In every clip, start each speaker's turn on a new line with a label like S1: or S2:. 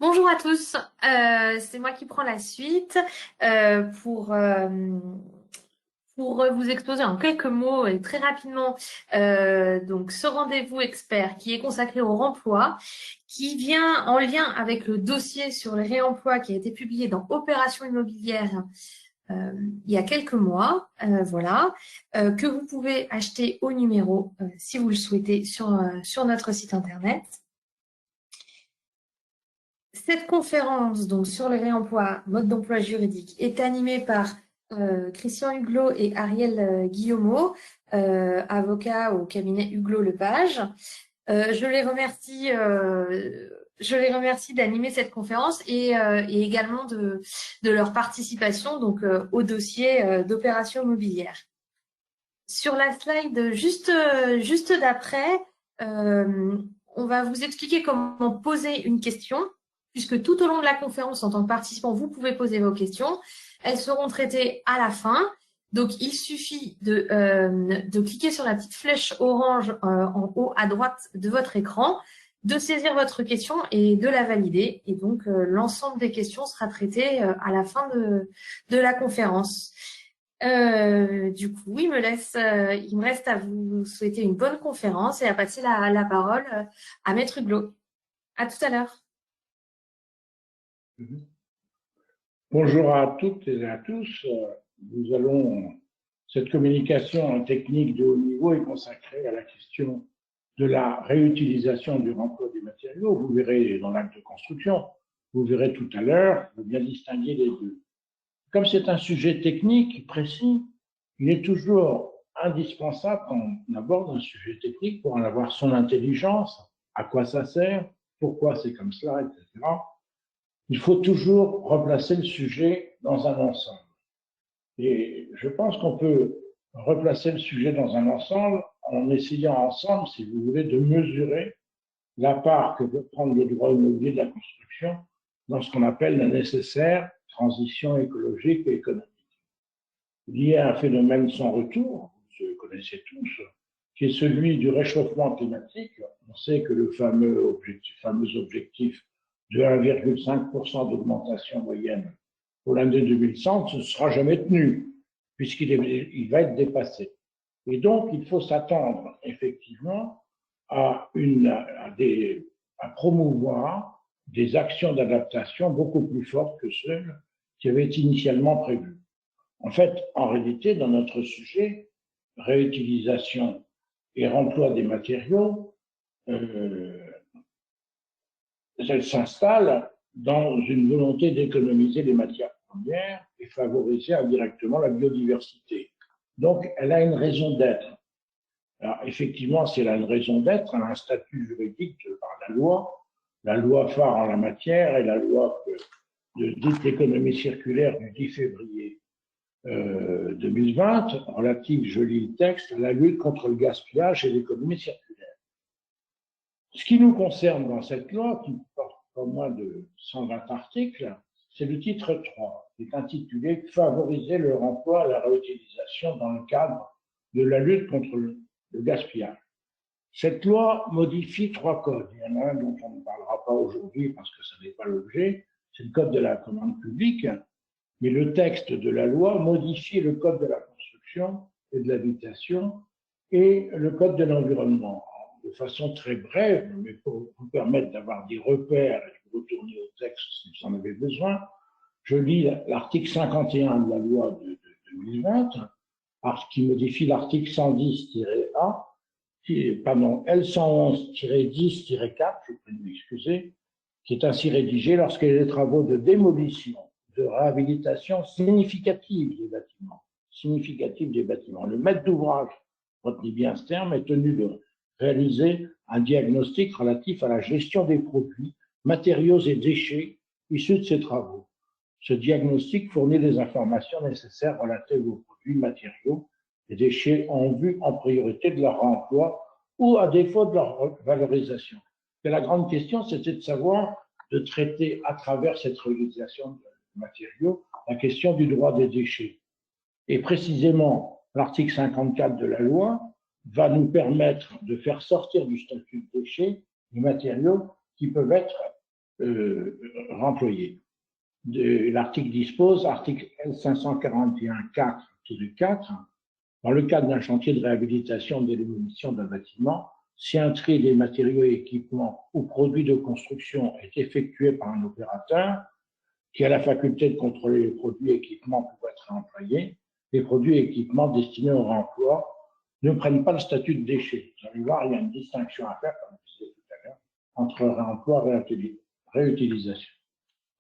S1: Bonjour à tous, c'est moi qui prends la suite euh, pour, euh, pour vous exposer en quelques mots et très rapidement donc ce rendez-vous expert qui est consacré au remploi, qui vient en lien avec le dossier sur le réemploi qui a été publié dans Opération immobilière il y a quelques mois, que vous pouvez acheter au numéro si vous le souhaitez sur notre site internet. Cette conférence donc sur le réemploi, mode d'emploi juridique, est animée par Christian Huglot et Ariel Guillaumeau, avocats au cabinet Huglot-Lepage. Je les remercie d'animer cette conférence et également de leur participation donc au dossier d'opération immobilière. Sur la slide juste d'après, on va vous expliquer comment poser une question, puisque tout au long de la conférence, en tant que participant, vous pouvez poser vos questions. Elles seront traitées à la fin. Donc, il suffit de cliquer sur la petite flèche orange en haut à droite de votre écran, de saisir votre question et de la valider. Et donc, l'ensemble des questions sera traité à la fin de la conférence. Du coup, il me reste à vous souhaiter une bonne conférence et à passer la parole à Maître Huglot. À tout à l'heure.
S2: Bonjour à toutes et à tous. Cette communication technique de haut niveau est consacrée à la question de la réutilisation du remploi des matériaux. Vous verrez dans l'acte de construction, vous verrez tout à l'heure, de bien distinguer les deux. Comme c'est un sujet technique précis, il est toujours indispensable quand on aborde un sujet technique pour en avoir son intelligence, à quoi ça sert, pourquoi c'est comme cela, etc. Il faut toujours replacer le sujet dans un ensemble. Et je pense qu'on peut replacer le sujet dans un ensemble en essayant ensemble, si vous voulez, de mesurer la part que peut prendre le droit immobilier de la construction dans ce qu'on appelle la nécessaire transition écologique et économique. Il y a un phénomène sans retour, vous le connaissez tous, qui est celui du réchauffement climatique. On sait que le fameux objectif de 1,5% d'augmentation moyenne pour l'année 2100 ne sera jamais tenu, puisqu'il va être dépassé. Et donc, il faut s'attendre effectivement à promouvoir des actions d'adaptation beaucoup plus fortes que celles qui avaient été initialement prévues. En fait, en réalité, dans notre sujet, réutilisation et remploi des matériaux, elle s'installe dans une volonté d'économiser les matières premières et favoriser indirectement la biodiversité. Donc, elle a une raison d'être. Alors, effectivement, si elle a une raison d'être, elle a un statut juridique par la loi phare en la matière et la loi de dite économie circulaire du 10 février 2020, relative, je lis le texte, à la lutte contre le gaspillage et l'économie circulaire. Ce qui nous concerne dans cette loi, qui porte pas moins de 120 articles, c'est le titre 3, qui est intitulé « Favoriser le remploi et la réutilisation dans le cadre de la lutte contre le gaspillage ». Cette loi modifie 3 codes. Il y en a un dont on ne parlera pas aujourd'hui parce que ce n'est pas l'objet, c'est le code de la commande publique, mais le texte de la loi modifie le code de la construction et de l'habitation et le code de l'environnement. De façon très brève, mais pour vous permettre d'avoir des repères et de retourner au texte si vous en avez besoin, je lis l'article 51 de la loi de 2020, qui modifie l'article 110-A, L111-10-4, je prie de m'excuser, qui est ainsi rédigé lorsqu'il y a des travaux de démolition, de réhabilitation significative des bâtiments. Le maître d'ouvrage, retenez bien ce terme, est tenu de réaliser un diagnostic relatif à la gestion des produits, matériaux et déchets issus de ces travaux. Ce diagnostic fournit les informations nécessaires relatives aux produits, matériaux et déchets en vue en priorité de leur emploi ou à défaut de leur valorisation. Et la grande question, c'était de savoir, de traiter à travers cette réutilisation de matériaux, la question du droit des déchets. Et précisément, l'article 54 de la loi va nous permettre de faire sortir du statut de déchets des matériaux qui peuvent être remployés. L'article dispose, article L541-4-4, dans le cadre d'un chantier de réhabilitation des démolitions d'un bâtiment, si un tri des matériaux et équipements ou produits de construction est effectué par un opérateur qui a la faculté de contrôler les produits et équipements pouvant être réemployés, les produits et équipements destinés au réemploi ne prennent pas le statut de déchet. Vous allez voir, il y a une distinction à faire, comme je disais tout à l'heure, entre réemploi et réutilisation.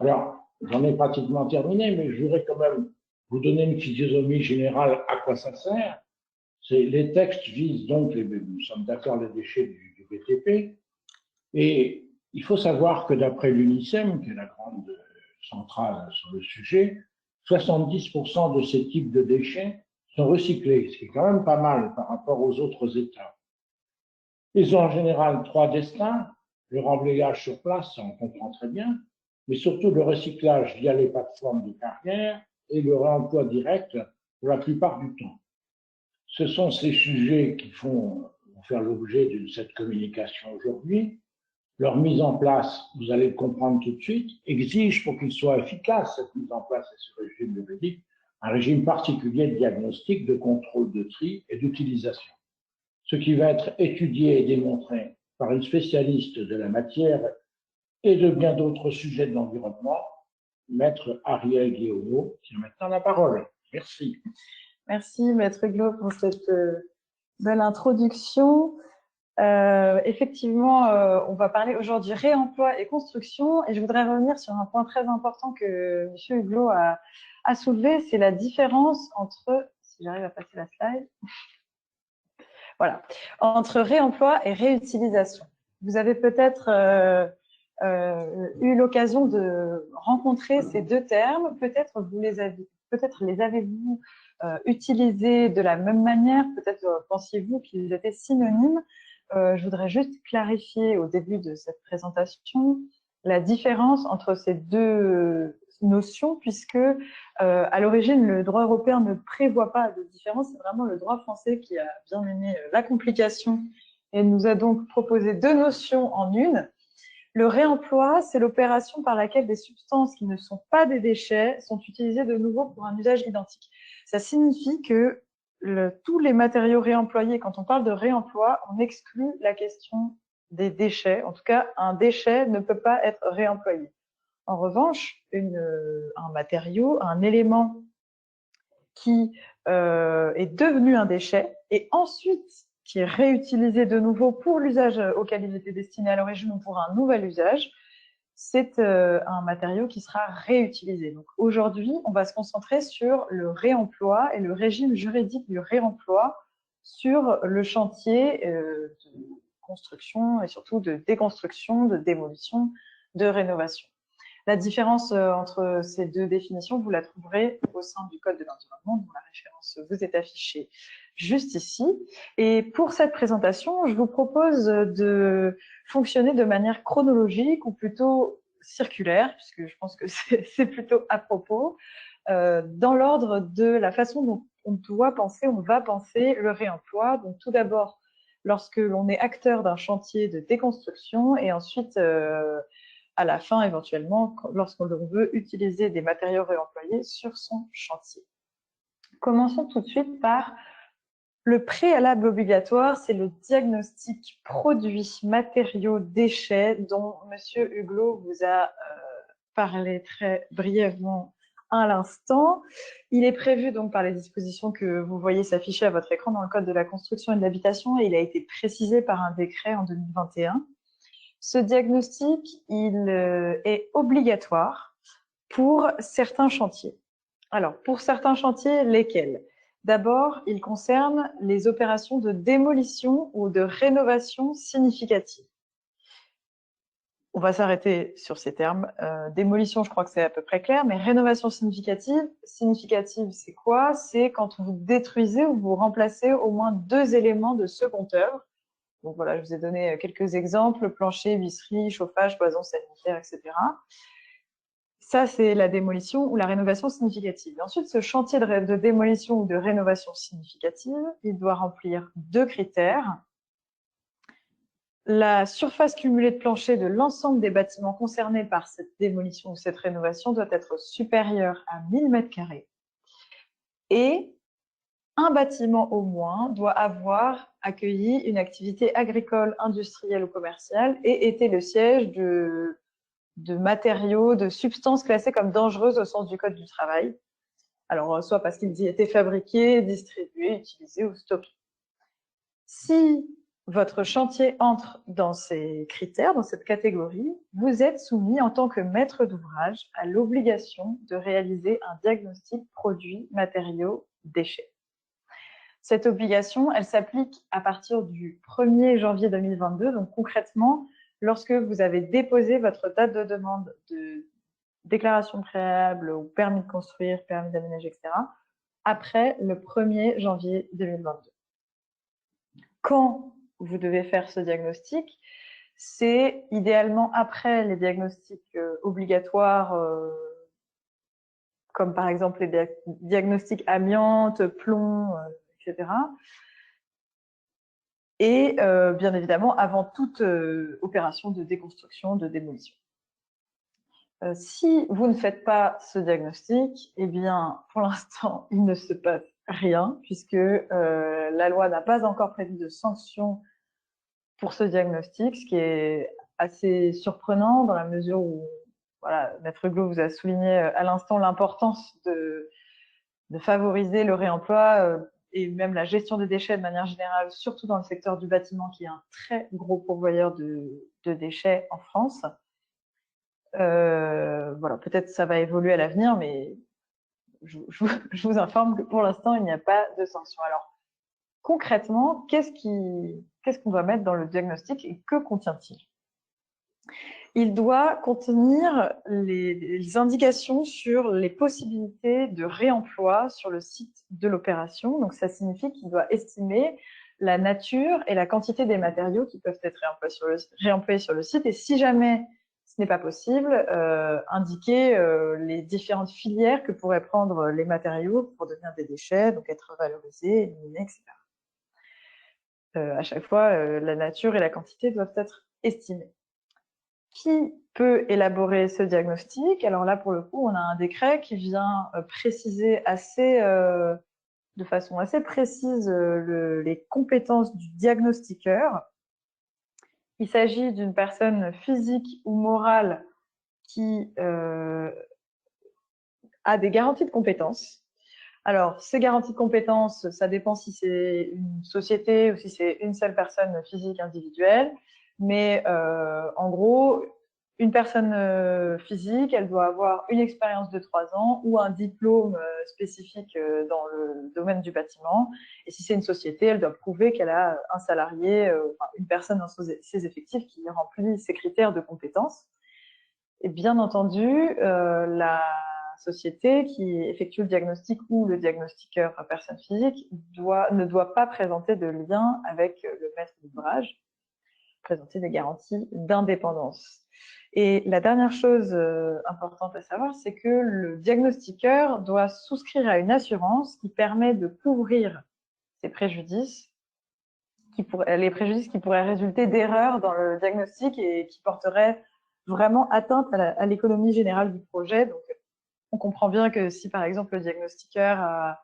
S2: Alors, j'en ai pratiquement terminé, mais je voudrais quand même vous donner une physionomie générale à quoi ça sert. Les textes visent donc, nous sommes d'accord, les déchets du BTP. Et il faut savoir que d'après l'UNICEM, qui est la grande centrale sur le sujet, 70% de ces types de déchets sont recyclés, ce qui est quand même pas mal par rapport aux autres États. Ils ont en général trois destins: le remblayage sur place, ça on comprend très bien, mais surtout le recyclage via les plateformes de carrière et le réemploi direct pour la plupart du temps. Ce sont ces sujets qui vont faire l'objet de cette communication aujourd'hui. Leur mise en place, vous allez le comprendre tout de suite, exige, pour qu'il soit efficace, cette mise en place et ce régime juridique, un régime particulier de diagnostic, de contrôle de tri et d'utilisation. Ce qui va être étudié et démontré par une spécialiste de la matière et de bien d'autres sujets de l'environnement, Maître Ariel Guillaumeau, qui a maintenant la parole. Merci.
S3: Merci, Maître Glo, pour cette belle introduction. Effectivement, on va parler aujourd'hui réemploi et construction, et je voudrais revenir sur un point très important que M. Huglot a soulevé, c'est la différence entre, si j'arrive à passer la slide, voilà, entre réemploi et réutilisation. Vous avez peut-être eu l'occasion de rencontrer ces deux termes, peut-être les avez-vous utilisés de la même manière, peut-être pensiez-vous qu'ils étaient synonymes. Je voudrais juste clarifier au début de cette présentation la différence entre ces deux notions, puisque à l'origine, le droit européen ne prévoit pas de différence. C'est vraiment le droit français qui a bien aimé la complication et nous a donc proposé deux notions en une. Le réemploi, c'est l'opération par laquelle des substances qui ne sont pas des déchets sont utilisées de nouveau pour un usage identique. Ça signifie que tous les matériaux réemployés, quand on parle de réemploi, on exclut la question des déchets. En tout cas, un déchet ne peut pas être réemployé. En revanche, un matériau, un élément qui est devenu un déchet et ensuite qui est réutilisé de nouveau pour l'usage auquel il était destiné à l'origine ou pour un nouvel usage, c'est un matériau qui sera réutilisé. Donc aujourd'hui, on va se concentrer sur le réemploi et le régime juridique du réemploi sur le chantier de construction et surtout de déconstruction, de démolition, de rénovation. La différence entre ces deux définitions, vous la trouverez au sein du Code de l'environnement, dont la référence vous est affichée juste ici. Et pour cette présentation, je vous propose de fonctionner de manière chronologique ou plutôt circulaire, puisque je pense que c'est plutôt à propos, dans l'ordre de la façon dont on va penser le réemploi. Donc tout d'abord, lorsque l'on est acteur d'un chantier de déconstruction et ensuite à la fin, éventuellement, lorsqu'on veut utiliser des matériaux réemployés sur son chantier. Commençons tout de suite par le préalable obligatoire, c'est le diagnostic produits, matériaux, déchets dont M. Huglot vous a parlé très brièvement à l'instant. Il est prévu donc par les dispositions que vous voyez s'afficher à votre écran dans le Code de la construction et de l'habitation et il a été précisé par un décret en 2021. Ce diagnostic, il est obligatoire pour certains chantiers. Alors, pour certains chantiers, lesquels? D'abord, il concerne les opérations de démolition ou de rénovation significative. On va s'arrêter sur ces termes. Démolition, je crois que c'est à peu près clair, mais rénovation significative, c'est quoi? C'est quand vous détruisez ou vous remplacez au moins deux éléments de second œuvre. Donc voilà, je vous ai donné quelques exemples, plancher, visserie, chauffage, cloison sanitaire, etc. Ça, c'est la démolition ou la rénovation significative. Et ensuite, ce chantier de démolition ou de rénovation significative, il doit remplir deux critères. la surface cumulée de plancher de l'ensemble des bâtiments concernés par cette démolition ou cette rénovation doit être supérieure à 1000 m². Et un bâtiment au moins doit avoir accueilli une activité agricole, industrielle ou commerciale et été le siège de matériaux, de substances classées comme dangereuses au sens du Code du travail. Alors, soit parce qu'ils y étaient fabriqués, distribués, utilisés ou stockés. Si votre chantier entre dans ces critères, dans cette catégorie, vous êtes soumis en tant que maître d'ouvrage à l'obligation de réaliser un diagnostic produits, matériaux, déchets. Cette obligation, elle s'applique à partir du 1er janvier 2022, donc concrètement, lorsque vous avez déposé votre date de demande de déclaration préalable ou permis de construire, permis d'aménager, etc., après le 1er janvier 2022. Quand vous devez faire ce diagnostic, c'est idéalement après les diagnostics obligatoires, comme par exemple les diagnostics amiante, plomb, etc. Et bien évidemment avant toute opération de déconstruction, de démolition. Si vous ne faites pas ce diagnostic, eh bien, pour l'instant, il ne se passe rien, puisque la loi n'a pas encore prévu de sanctions pour ce diagnostic, ce qui est assez surprenant dans la mesure où, voilà, Maître Glo vous a souligné à l'instant l'importance de favoriser le réemploi et même la gestion des déchets de manière générale, surtout dans le secteur du bâtiment, qui est un très gros pourvoyeur de déchets en France. Voilà, peut-être ça va évoluer à l'avenir, mais je vous informe que pour l'instant, il n'y a pas de sanction. Alors, concrètement, qu'est-ce qu'on doit mettre dans le diagnostic et que contient-il? Il doit contenir les indications sur les possibilités de réemploi sur le site de l'opération. Donc, ça signifie qu'il doit estimer la nature et la quantité des matériaux qui peuvent être réemployés sur le site. Et si jamais ce n'est pas possible, indiquer les différentes filières que pourraient prendre les matériaux pour devenir des déchets, donc être valorisés, éliminés, etc. À chaque fois, la nature et la quantité doivent être estimées. Qui peut élaborer ce diagnostic? Alors là, pour le coup, on a un décret qui vient préciser de façon assez précise les compétences du diagnostiqueur. Il s'agit d'une personne physique ou morale qui a des garanties de compétences. Alors, ces garanties de compétences, ça dépend si c'est une société ou si c'est une seule personne physique individuelle. Mais en gros, une personne physique, elle doit avoir une expérience de 3 ans ou un diplôme spécifique dans le domaine du bâtiment. Et si c'est une société, elle doit prouver qu'elle a un salarié, une personne dans ses effectifs qui remplit ces critères de compétences. Et bien entendu, la société qui effectue le diagnostic ou le diagnostiqueur personne physique ne doit pas présenter de lien avec le maître d'ouvrage, présenter des garanties d'indépendance. Et la dernière chose importante à savoir, c'est que le diagnostiqueur doit souscrire à une assurance qui permet de couvrir ces préjudices, les préjudices qui pourraient résulter d'erreurs dans le diagnostic et qui porteraient vraiment atteinte à l'économie générale du projet. Donc, on comprend bien que si, par exemple, le diagnostiqueur a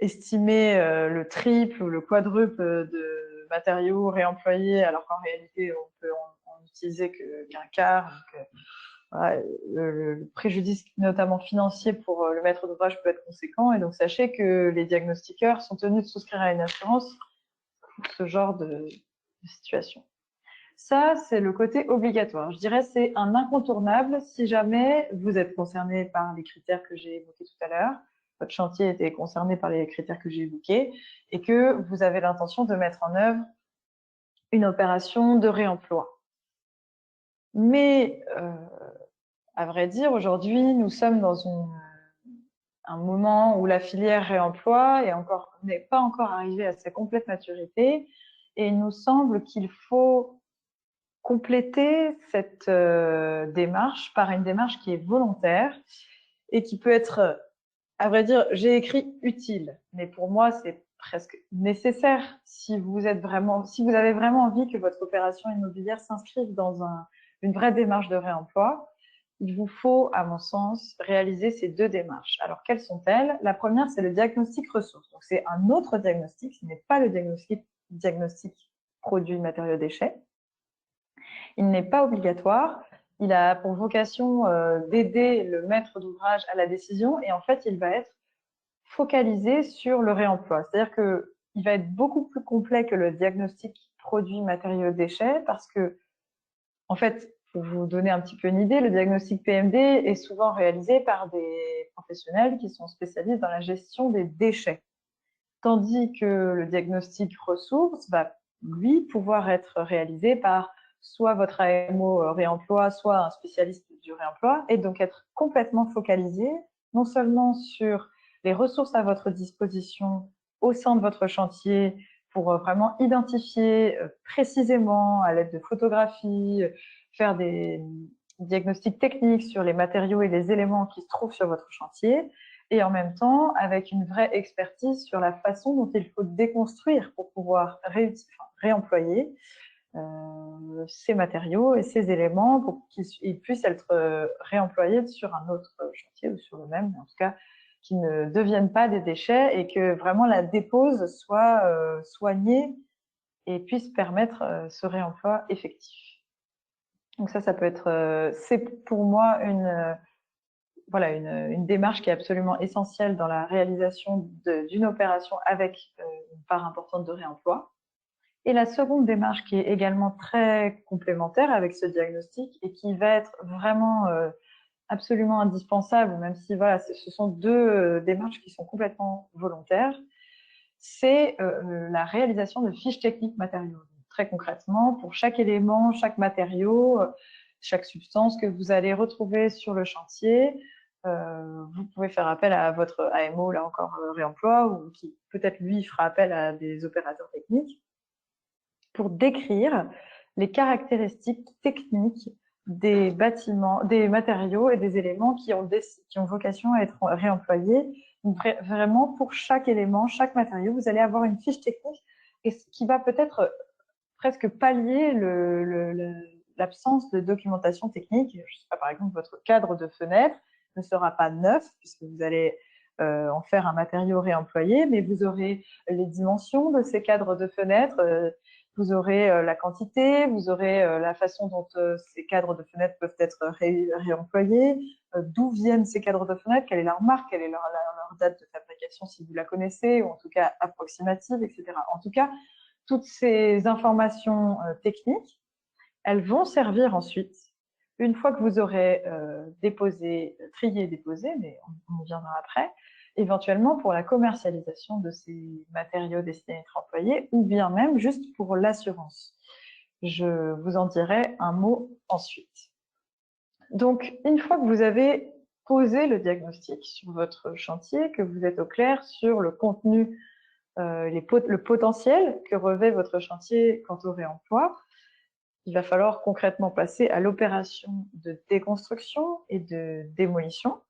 S3: estimé le triple ou le quadruple de matériaux réemployés, alors qu'en réalité, on peut en utiliser qu'un quart. Voilà, le préjudice, notamment financier, pour le maître d'ouvrage peut être conséquent. Et donc, sachez que les diagnostiqueurs sont tenus de souscrire à une assurance pour ce genre de situation. Ça, c'est le côté obligatoire. Je dirais c'est un incontournable si jamais vous êtes concerné par les critères que j'ai évoqués tout à l'heure, votre chantier était concerné par les critères que j'ai évoqués, et que vous avez l'intention de mettre en œuvre une opération de réemploi. Mais, à vrai dire, aujourd'hui, nous sommes dans un moment où la filière réemploi n'est pas encore arrivée à sa complète maturité, et il nous semble qu'il faut compléter cette démarche par une démarche qui est volontaire et qui peut être, à vrai dire, j'ai écrit utile, mais pour moi, c'est presque nécessaire si vous avez vraiment envie que votre opération immobilière s'inscrive dans une vraie démarche de réemploi. Il vous faut, à mon sens, réaliser ces deux démarches. Alors, quelles sont-elles? La première, c'est le diagnostic ressources. Donc, c'est un autre diagnostic, ce n'est pas le diagnostic produits, matériaux, déchets. Il n'est pas obligatoire. Il a pour vocation d'aider le maître d'ouvrage à la décision et en fait, il va être focalisé sur le réemploi. C'est-à-dire qu'il va être beaucoup plus complet que le diagnostic produits, matériaux, déchets parce que, en fait, pour vous donner un petit peu une idée, le diagnostic PMD est souvent réalisé par des professionnels qui sont spécialistes dans la gestion des déchets. Tandis que le diagnostic ressources va, lui, pouvoir être réalisé par soit votre AMO réemploi, soit un spécialiste du réemploi, et donc être complètement focalisé, non seulement sur les ressources à votre disposition au sein de votre chantier, pour vraiment identifier précisément, à l'aide de photographies, faire des diagnostics techniques sur les matériaux et les éléments qui se trouvent sur votre chantier, et en même temps avec une vraie expertise sur la façon dont il faut déconstruire pour pouvoir réemployer ces matériaux et ces éléments pour qu'ils puissent être réemployés sur un autre chantier ou sur le même, mais en tout cas qu'ils ne deviennent pas des déchets et que vraiment la dépose soit soignée et puisse permettre ce réemploi effectif. Donc ça peut être, c'est pour moi une démarche qui est absolument essentielle dans la réalisation d'une opération avec une part importante de réemploi. Et la seconde démarche qui est également très complémentaire avec ce diagnostic et qui va être vraiment absolument indispensable, même si voilà, ce sont deux démarches qui sont complètement volontaires, c'est la réalisation de fiches techniques matériaux. Très concrètement, pour chaque élément, chaque matériau, chaque substance que vous allez retrouver sur le chantier, vous pouvez faire appel à votre AMO, là encore réemploi, ou qui peut-être lui fera appel à des opérateurs techniques pour décrire les caractéristiques techniques des bâtiments, des matériaux et des éléments qui ont vocation à être réemployés. Donc, vraiment, pour chaque élément, chaque matériau, vous allez avoir une fiche technique et ce qui va peut-être presque pallier l'absence de documentation technique. Je sais pas, par exemple, votre cadre de fenêtre ne sera pas neuf puisque vous allez en faire un matériau réemployé, mais vous aurez les dimensions de ces cadres de fenêtre, vous aurez la quantité, vous aurez la façon dont ces cadres de fenêtres peuvent être réemployés, d'où viennent ces cadres de fenêtres, quelle est leur marque, quelle est leur date de fabrication si vous la connaissez, ou en tout cas approximative, etc. En tout cas, toutes ces informations techniques, elles vont servir ensuite, une fois que vous aurez trié, déposé, mais on y viendra après, éventuellement pour la commercialisation de ces matériaux destinés à être employés ou bien même juste pour l'assurance. Je vous en dirai un mot ensuite. Donc, une fois que vous avez posé le diagnostic sur votre chantier, que vous êtes au clair sur le contenu, le potentiel que revêt votre chantier quant au réemploi, il va falloir concrètement passer à l'opération de déconstruction et de démolition,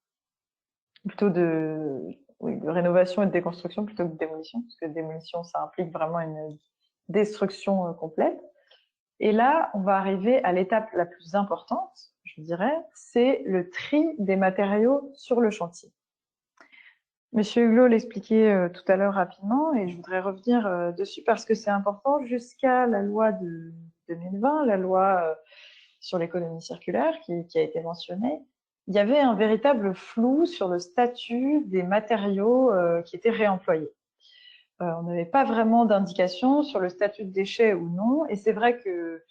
S3: plutôt de rénovation et de déconstruction plutôt que de démolition, parce que démolition, ça implique vraiment une destruction complète. Et là, on va arriver à l'étape la plus importante, je dirais, c'est le tri des matériaux sur le chantier. Monsieur Hulot l'expliquait tout à l'heure rapidement, et je voudrais revenir dessus parce que c'est important. Jusqu'à la loi de 2020, la loi sur l'économie circulaire qui a été mentionnée, il y avait un véritable flou sur le statut des matériaux qui étaient réemployés. On n'avait pas vraiment d'indication sur le statut de déchet ou non, et c'est vrai que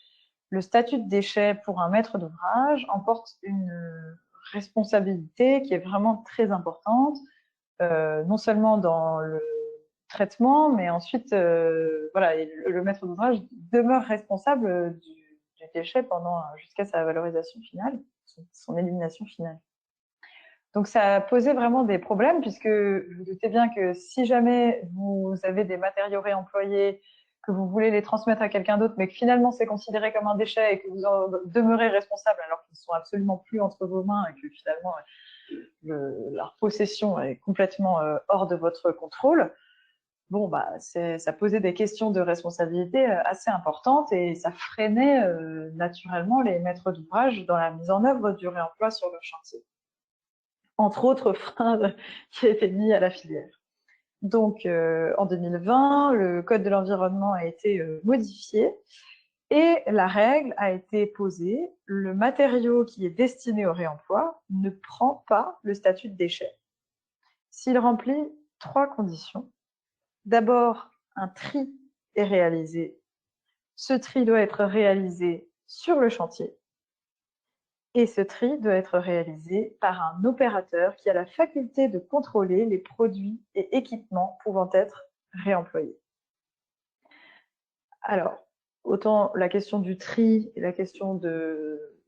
S3: le statut de déchet pour un maître d'ouvrage emporte une responsabilité qui est vraiment très importante, non seulement dans le traitement, mais ensuite, voilà, le maître d'ouvrage demeure responsable du déchet jusqu'à sa valorisation finale, son élimination finale. Donc ça a posé vraiment des problèmes puisque vous vous doutez bien que si jamais vous avez des matériaux réemployés, que vous voulez les transmettre à quelqu'un d'autre, mais que finalement c'est considéré comme un déchet et que vous en demeurez responsable alors qu'ils ne sont absolument plus entre vos mains et que finalement leur possession est complètement hors de votre contrôle, bon, ça posait des questions de responsabilité assez importantes et ça freinait naturellement les maîtres d'ouvrage dans la mise en œuvre du réemploi sur le chantier. Entre autres freins qui étaient mis à la filière. Donc, en 2020, le Code de l'environnement a été modifié et la règle a été posée, le matériau qui est destiné au réemploi ne prend pas le statut de déchet s'il remplit 3 conditions. D'abord, un tri est réalisé. Ce tri doit être réalisé sur le chantier. Et ce tri doit être réalisé par un opérateur qui a la faculté de contrôler les produits et équipements pouvant être réemployés. Alors, autant la question du tri et la question de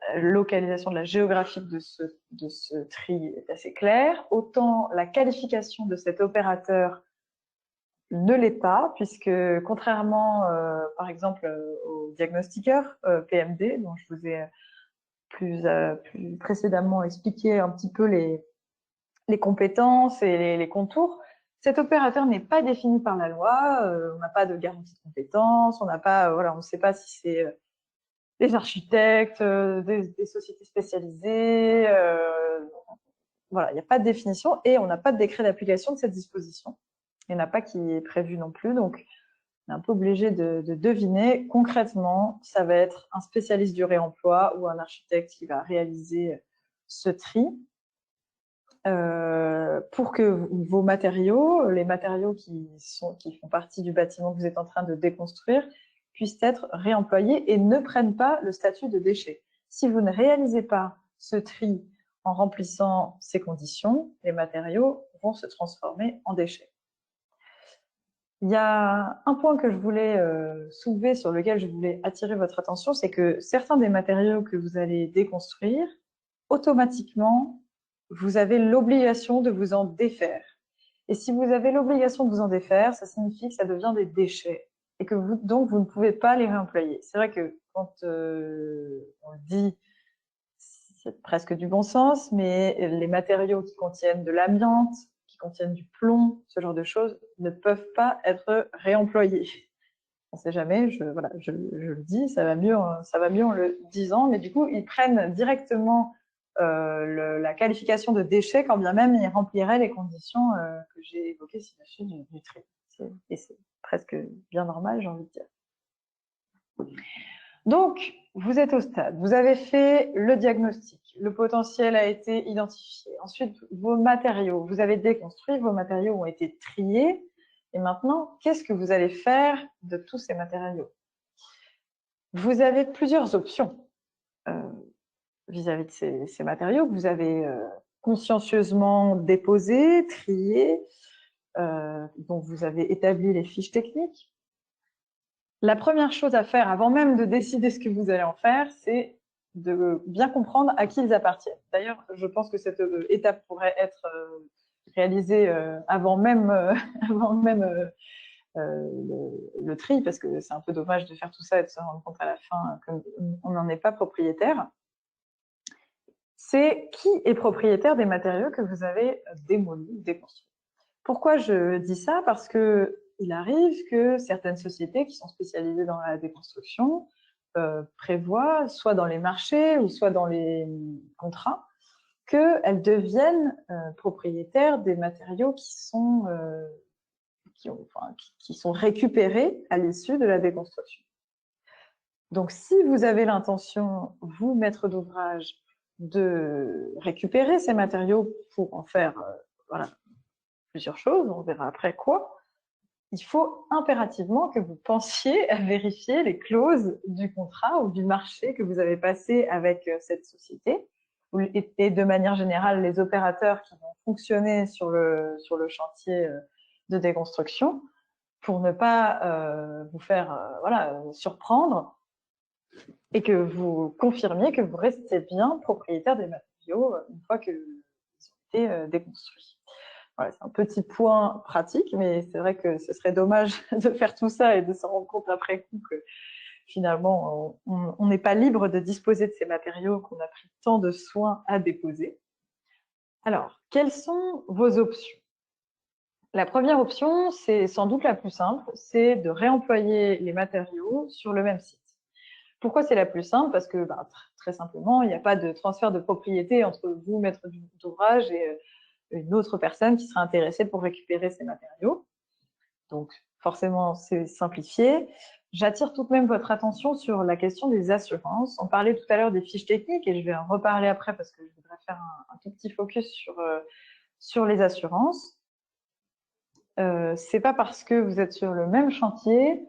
S3: la localisation de la géographique de ce tri est assez claire, autant la qualification de cet opérateur ne l'est pas, puisque contrairement, par exemple, au diagnostiqueur PMD, dont je vous ai plus précédemment expliqué un petit peu les compétences et les contours, cet opérateur n'est pas défini par la loi, on n'a pas de garantie de compétences, on n'a pas, voilà, on ne sait pas si c'est des architectes, des sociétés spécialisées, voilà, il n'y a pas de définition et on n'a pas de décret d'application de cette disposition. Il n'y en a pas qui est prévu non plus, donc on est un peu obligé de deviner. Concrètement, ça va être un spécialiste du réemploi ou un architecte qui va réaliser ce tri pour que vos matériaux, les matériaux qui font partie du bâtiment que vous êtes en train de déconstruire, puissent être réemployés et ne prennent pas le statut de déchet. Si vous ne réalisez pas ce tri en remplissant ces conditions, les matériaux vont se transformer en déchets. Il y a un point que je voulais soulever, sur lequel je voulais attirer votre attention, c'est que certains des matériaux que vous allez déconstruire, automatiquement, vous avez l'obligation de vous en défaire. Et si vous avez l'obligation de vous en défaire, ça signifie que ça devient des déchets et que donc vous ne pouvez pas les réemployer. C'est vrai que quand on le dit, c'est presque du bon sens, mais les matériaux qui contiennent de l'amiante, qui contiennent du plomb, ce genre de choses, ne peuvent pas être réemployés. On ne sait jamais, je le dis, ça va mieux en le disant, mais du coup, ils prennent directement la qualification de déchet, quand bien même ils rempliraient les conditions que j'ai évoquées ci-dessus du tri. Et c'est presque bien normal, j'ai envie de dire. Donc, vous êtes au stade, vous avez fait le diagnostic, le potentiel a été identifié. Ensuite, vos matériaux, vous avez déconstruit, vos matériaux ont été triés. Et maintenant, qu'est-ce que vous allez faire de tous ces matériaux? Vous avez plusieurs options vis-à-vis de ces matériaux que vous avez consciencieusement déposés, triés, dont vous avez établi les fiches techniques. La première chose à faire, avant même de décider ce que vous allez en faire, c'est de bien comprendre à qui ils appartiennent. D'ailleurs, je pense que cette étape pourrait être réalisée avant même le tri, parce que c'est un peu dommage de faire tout ça et de se rendre compte à la fin qu'on n'en est pas propriétaire. C'est qui est propriétaire des matériaux que vous avez démolis, déconstruits. Pourquoi je dis ça? Parce que il arrive que certaines sociétés qui sont spécialisées dans la déconstruction prévoient, soit dans les marchés ou soit dans les contrats, qu'elles deviennent propriétaires des matériaux qui sont récupérés à l'issue de la déconstruction. Donc, si vous avez l'intention, vous, maître d'ouvrage, de récupérer ces matériaux pour en faire plusieurs choses, on verra après quoi, il faut impérativement que vous pensiez à vérifier les clauses du contrat ou du marché que vous avez passé avec cette société, et de manière générale les opérateurs qui vont fonctionner sur le chantier de déconstruction, pour ne pas vous faire surprendre, et que vous confirmiez que vous restez bien propriétaire des matériaux une fois qu'ils ont été déconstruits. Voilà, c'est un petit point pratique, mais c'est vrai que ce serait dommage de faire tout ça et de se rendre compte après coup que finalement, on n'est pas libre de disposer de ces matériaux qu'on a pris tant de soin à déposer. Alors, quelles sont vos options? La première option, c'est sans doute la plus simple, c'est de réemployer les matériaux sur le même site. Pourquoi c'est la plus simple? Parce que très simplement, il n'y a pas de transfert de propriété entre vous, maître d'ouvrage, et une autre personne qui sera intéressée pour récupérer ces matériaux. Donc forcément, c'est simplifié. J'attire tout de même votre attention sur la question des assurances. On parlait tout à l'heure des fiches techniques et je vais en reparler après parce que je voudrais faire un tout petit focus sur les assurances. C'est pas parce que vous êtes sur le même chantier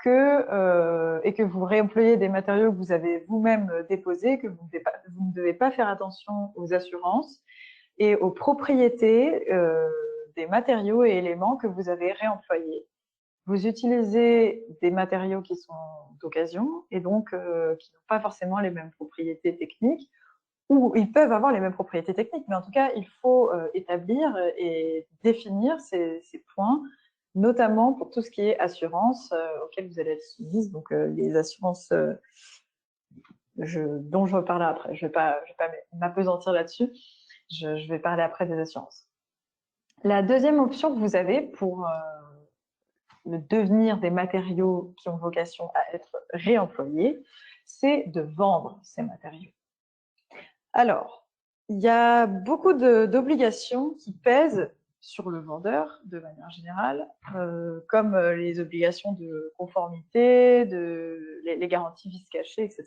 S3: et que vous réemployez des matériaux que vous avez vous-même déposés que vous ne devez pas faire attention aux assurances et aux propriétés des matériaux et éléments que vous avez réemployés. Vous utilisez des matériaux qui sont d'occasion et donc qui n'ont pas forcément les mêmes propriétés techniques, ou ils peuvent avoir les mêmes propriétés techniques, mais en tout cas, il faut établir et définir ces points, notamment pour tout ce qui est assurance auquel vous allez être soumise, donc les assurances dont je reparlerai après. Je vais pas m'appesantir là-dessus, je vais parler après des assurances. La deuxième option que vous avez pour le devenir des matériaux qui ont vocation à être réemployés, c'est de vendre ces matériaux. Alors, il y a beaucoup d'obligations qui pèsent sur le vendeur de manière générale, comme les obligations de conformité, les garanties vice cachées, etc.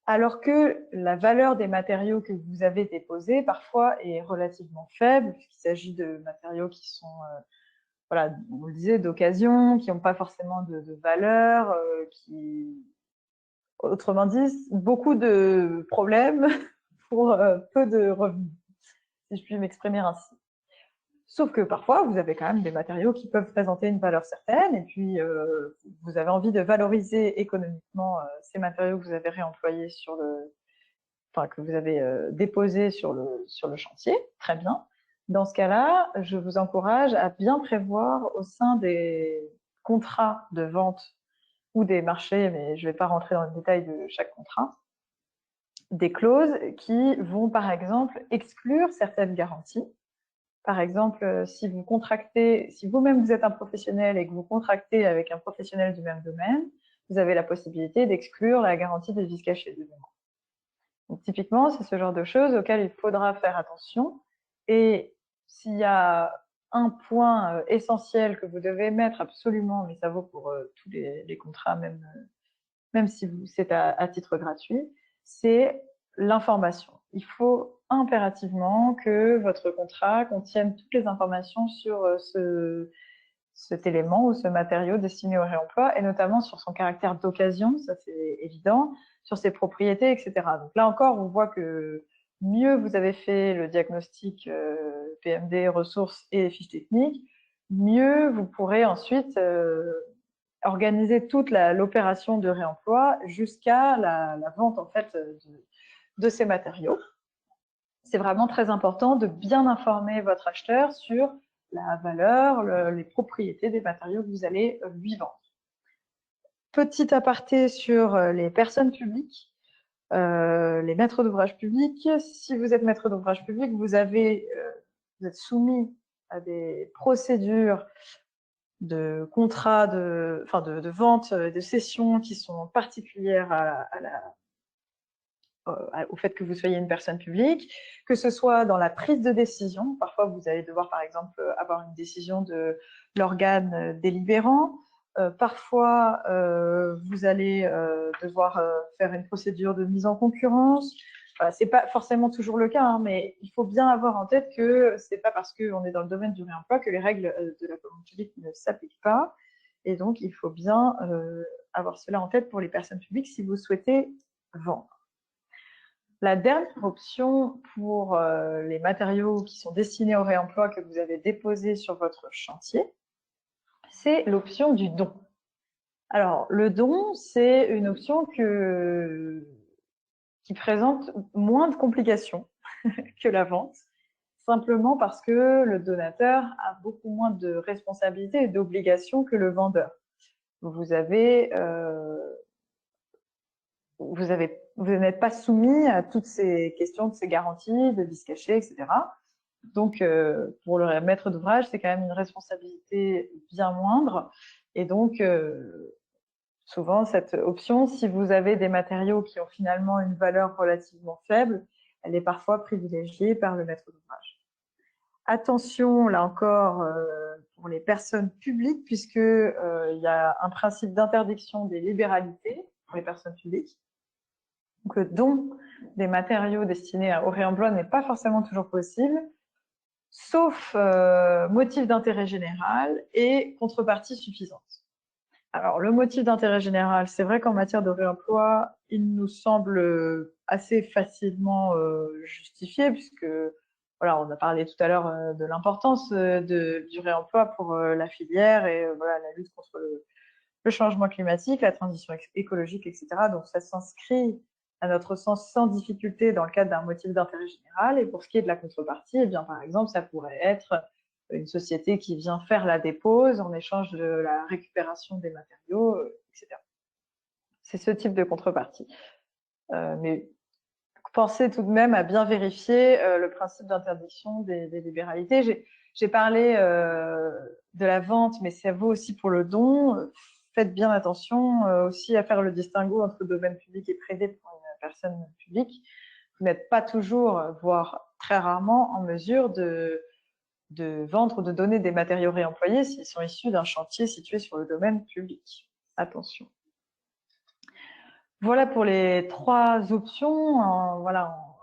S3: Alors que la valeur des matériaux que vous avez déposés parfois est relativement faible, puisqu'il s'agit de matériaux qui sont voilà, on le disait, d'occasion, qui n'ont pas forcément de valeur, autrement dit, beaucoup de problèmes pour peu de revenus, si je puis m'exprimer ainsi. Sauf que parfois, vous avez quand même des matériaux qui peuvent présenter une valeur certaine, et puis vous avez envie de valoriser économiquement ces matériaux que vous avez réemployés que vous avez déposés sur le chantier. Très bien. Dans ce cas-là, je vous encourage à bien prévoir au sein des contrats de vente ou des marchés, mais je ne vais pas rentrer dans le détail de chaque contrat, des clauses qui vont par exemple exclure certaines garanties. Par exemple, si vous-même vous êtes un professionnel et que vous contractez avec un professionnel du même domaine, vous avez la possibilité d'exclure la garantie des vices cachés du domaine. Donc, typiquement, c'est ce genre de choses auxquelles il faudra faire attention. Et s'il y a un point essentiel que vous devez mettre absolument, mais ça vaut pour tous les contrats, même si c'est à titre gratuit, c'est l'information. Il faut impérativement que votre contrat contienne toutes les informations sur cet élément ou ce matériau destiné au réemploi, et notamment sur son caractère d'occasion, ça c'est évident, sur ses propriétés, etc. Donc là encore, on voit que mieux vous avez fait le diagnostic PMD, ressources et fiches techniques, mieux vous pourrez ensuite organiser toute l'opération de réemploi jusqu'à la vente en fait de ces matériaux. C'est vraiment très important de bien informer votre acheteur sur la valeur, les propriétés des matériaux que vous allez lui vendre. Petit aparté sur les personnes publiques, les maîtres d'ouvrage publics. Si vous êtes maître d'ouvrage public, vous êtes soumis à des procédures de contrats, de vente, de cession qui sont particulières au fait que vous soyez une personne publique, que ce soit dans la prise de décision. Parfois, vous allez devoir, par exemple, avoir une décision de l'organe délibérant. Parfois, vous allez devoir faire une procédure de mise en concurrence. Voilà, c'est pas forcément toujours le cas, hein, mais il faut bien avoir en tête que c'est pas parce qu'on est dans le domaine du réemploi que les règles de la commande publique ne s'appliquent pas. Et donc, il faut bien avoir cela en tête pour les personnes publiques si vous souhaitez vendre. La dernière option pour les matériaux qui sont destinés au réemploi que vous avez déposés sur votre chantier, c'est l'option du don. Alors, le don, c'est une option qui présente moins de complications que la vente, simplement parce que le donateur a beaucoup moins de responsabilités et d'obligations que le vendeur. Vous n'êtes pas soumis à toutes ces questions de ces garanties, de vices cachés, etc. Donc, pour le maître d'ouvrage, c'est quand même une responsabilité bien moindre. Et donc, souvent, cette option, si vous avez des matériaux qui ont finalement une valeur relativement faible, elle est parfois privilégiée par le maître d'ouvrage. Attention, là encore, pour les personnes publiques, puisque il y a un principe d'interdiction des libéralités pour les personnes publiques. Donc, le don des matériaux destinés au réemploi n'est pas forcément toujours possible, sauf motif d'intérêt général et contrepartie suffisante. Alors, le motif d'intérêt général, c'est vrai qu'en matière de réemploi, il nous semble assez facilement justifié, puisque voilà, on a parlé tout à l'heure de l'importance du réemploi pour la filière et voilà, la lutte contre le changement climatique, la transition écologique, etc. Donc, ça s'inscrit, à notre sens, sans difficulté dans le cadre d'un motif d'intérêt général. Et pour ce qui est de la contrepartie, eh bien, par exemple, ça pourrait être une société qui vient faire la dépose en échange de la récupération des matériaux, etc. C'est ce type de contrepartie. Mais pensez tout de même à bien vérifier le principe d'interdiction des libéralités. J'ai parlé de la vente, mais ça vaut aussi pour le don. Faites bien attention aussi à faire le distinguo entre domaine public et privé pour une personne publique. Vous n'êtes pas toujours, voire très rarement, en mesure de vendre ou de donner des matériaux réemployés s'ils sont issus d'un chantier situé sur le domaine public. Attention. Voilà pour les 3 options,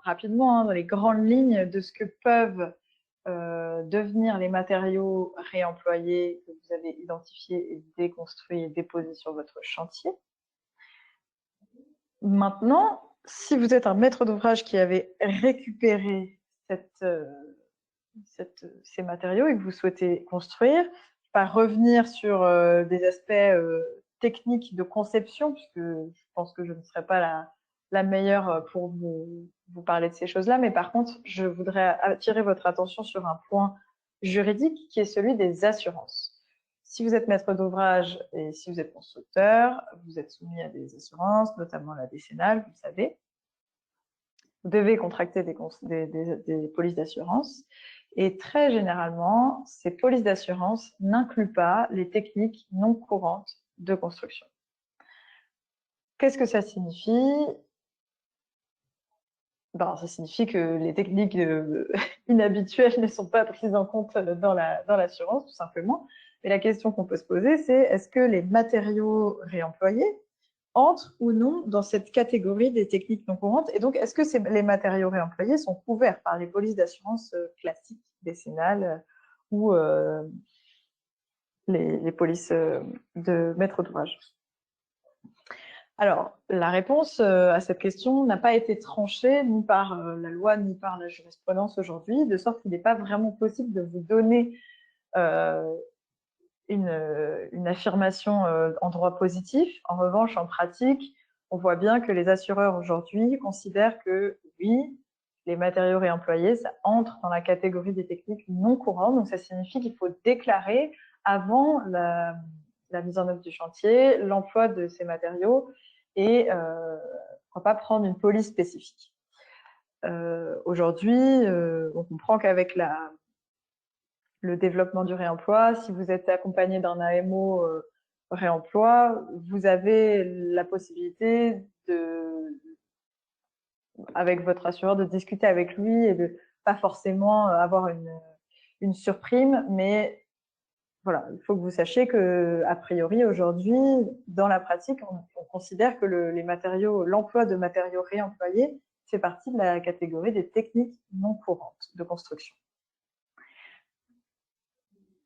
S3: rapidement, dans les grandes lignes de ce que peuvent devenir les matériaux réemployés que vous avez identifiés et déconstruits et déposés sur votre chantier. Maintenant, si vous êtes un maître d'ouvrage qui avait récupéré ces matériaux et que vous souhaitez construire, pas revenir sur des aspects techniques de conception, puisque je pense que je ne serai pas la meilleure pour vous parler de ces choses-là, mais par contre, je voudrais attirer votre attention sur un point juridique qui est celui des assurances. Si vous êtes maître d'ouvrage et si vous êtes constructeur, vous êtes soumis à des assurances, notamment la décennale, vous le savez. Vous devez contracter des polices d'assurance. Et très généralement, ces polices d'assurance n'incluent pas les techniques non courantes de construction. Qu'est-ce que ça signifie? Ça signifie que les techniques inhabituelles ne sont pas prises en compte dans l'assurance, tout simplement. Mais la question qu'on peut se poser, c'est est-ce que les matériaux réemployés entrent ou non dans cette catégorie des techniques non courantes? Et donc, est-ce que les matériaux réemployés sont couverts par les polices d'assurance classiques, décennales ou les polices de maître d'ouvrage? Alors, la réponse à cette question n'a pas été tranchée ni par la loi ni par la jurisprudence aujourd'hui, de sorte qu'il n'est pas vraiment possible de vous donner une affirmation en droit positif. En revanche, en pratique, on voit bien que les assureurs aujourd'hui considèrent que oui, les matériaux réemployés, ça entre dans la catégorie des techniques non courantes. Donc, ça signifie qu'il faut déclarer avant la mise en œuvre du chantier l'emploi de ces matériaux et pourquoi pas prendre une police spécifique. Aujourd'hui, on comprend qu'avec le développement du réemploi, si vous êtes accompagné d'un AMO réemploi, vous avez la possibilité avec votre assureur, de discuter avec lui et de pas forcément avoir une surprime, mais voilà, il faut que vous sachiez que, a priori, aujourd'hui, dans la pratique, on considère que l'emploi de matériaux réemployés fait partie de la catégorie des techniques non courantes de construction.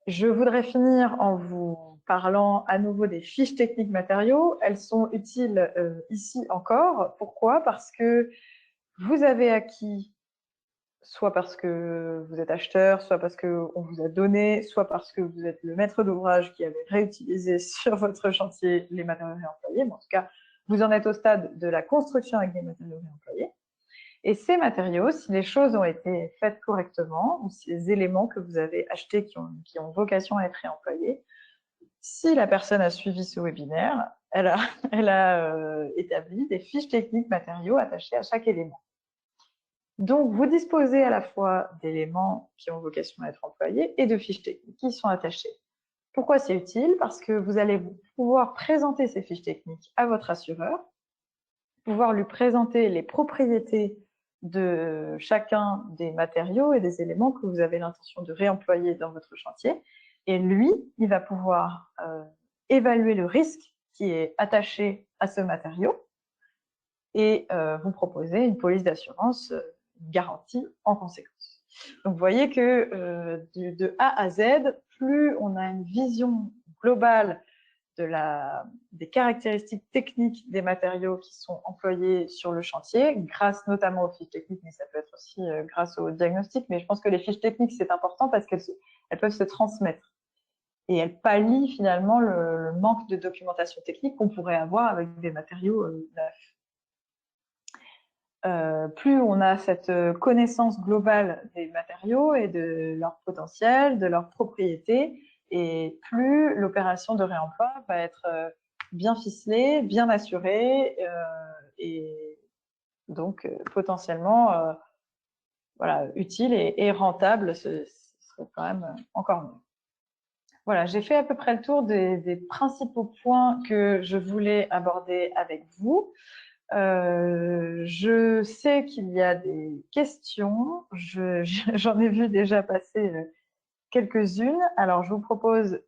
S3: Je voudrais finir en vous parlant à nouveau des fiches techniques matériaux. Elles sont utiles ici encore. Pourquoi? Parce que vous avez acquis, soit parce que vous êtes acheteur, soit parce qu'on vous a donné, soit parce que vous êtes le maître d'ouvrage qui avait réutilisé sur votre chantier les matériaux réemployés. Mais en tout cas, vous en êtes au stade de la construction avec des matériaux réemployés. Et ces matériaux, si les choses ont été faites correctement, ou ces éléments que vous avez achetés qui ont vocation à être réemployés, si la personne a suivi ce webinaire, elle a établi des fiches techniques matériaux attachées à chaque élément. Donc, vous disposez à la fois d'éléments qui ont vocation à être employés et de fiches techniques qui sont attachées. Pourquoi c'est utile? Parce que vous allez pouvoir présenter ces fiches techniques à votre assureur, pouvoir lui présenter les propriétés de chacun des matériaux et des éléments que vous avez l'intention de réemployer dans votre chantier. Et lui, il va pouvoir évaluer le risque qui est attaché à ce matériau et vous proposer une police d'assurance, une garantie en conséquence. Donc, vous voyez que de A à Z, plus on a une vision globale des caractéristiques techniques des matériaux qui sont employés sur le chantier, grâce notamment aux fiches techniques, mais ça peut être aussi grâce au diagnostic. Mais je pense que les fiches techniques, c'est important parce qu'elles peuvent se transmettre. Et elles pallient finalement le manque de documentation technique qu'on pourrait avoir avec des matériaux neufs. Plus on a cette connaissance globale des matériaux et de leur potentiel, de leurs propriétés, et plus l'opération de réemploi va être bien ficelée, bien assurée, et donc potentiellement voilà, utile et rentable, ce serait quand même encore mieux. Voilà, j'ai fait à peu près le tour des principaux points que je voulais aborder avec vous. Je sais qu'il y a des questions, j'en ai vu déjà passer quelques-unes. Alors, je vous propose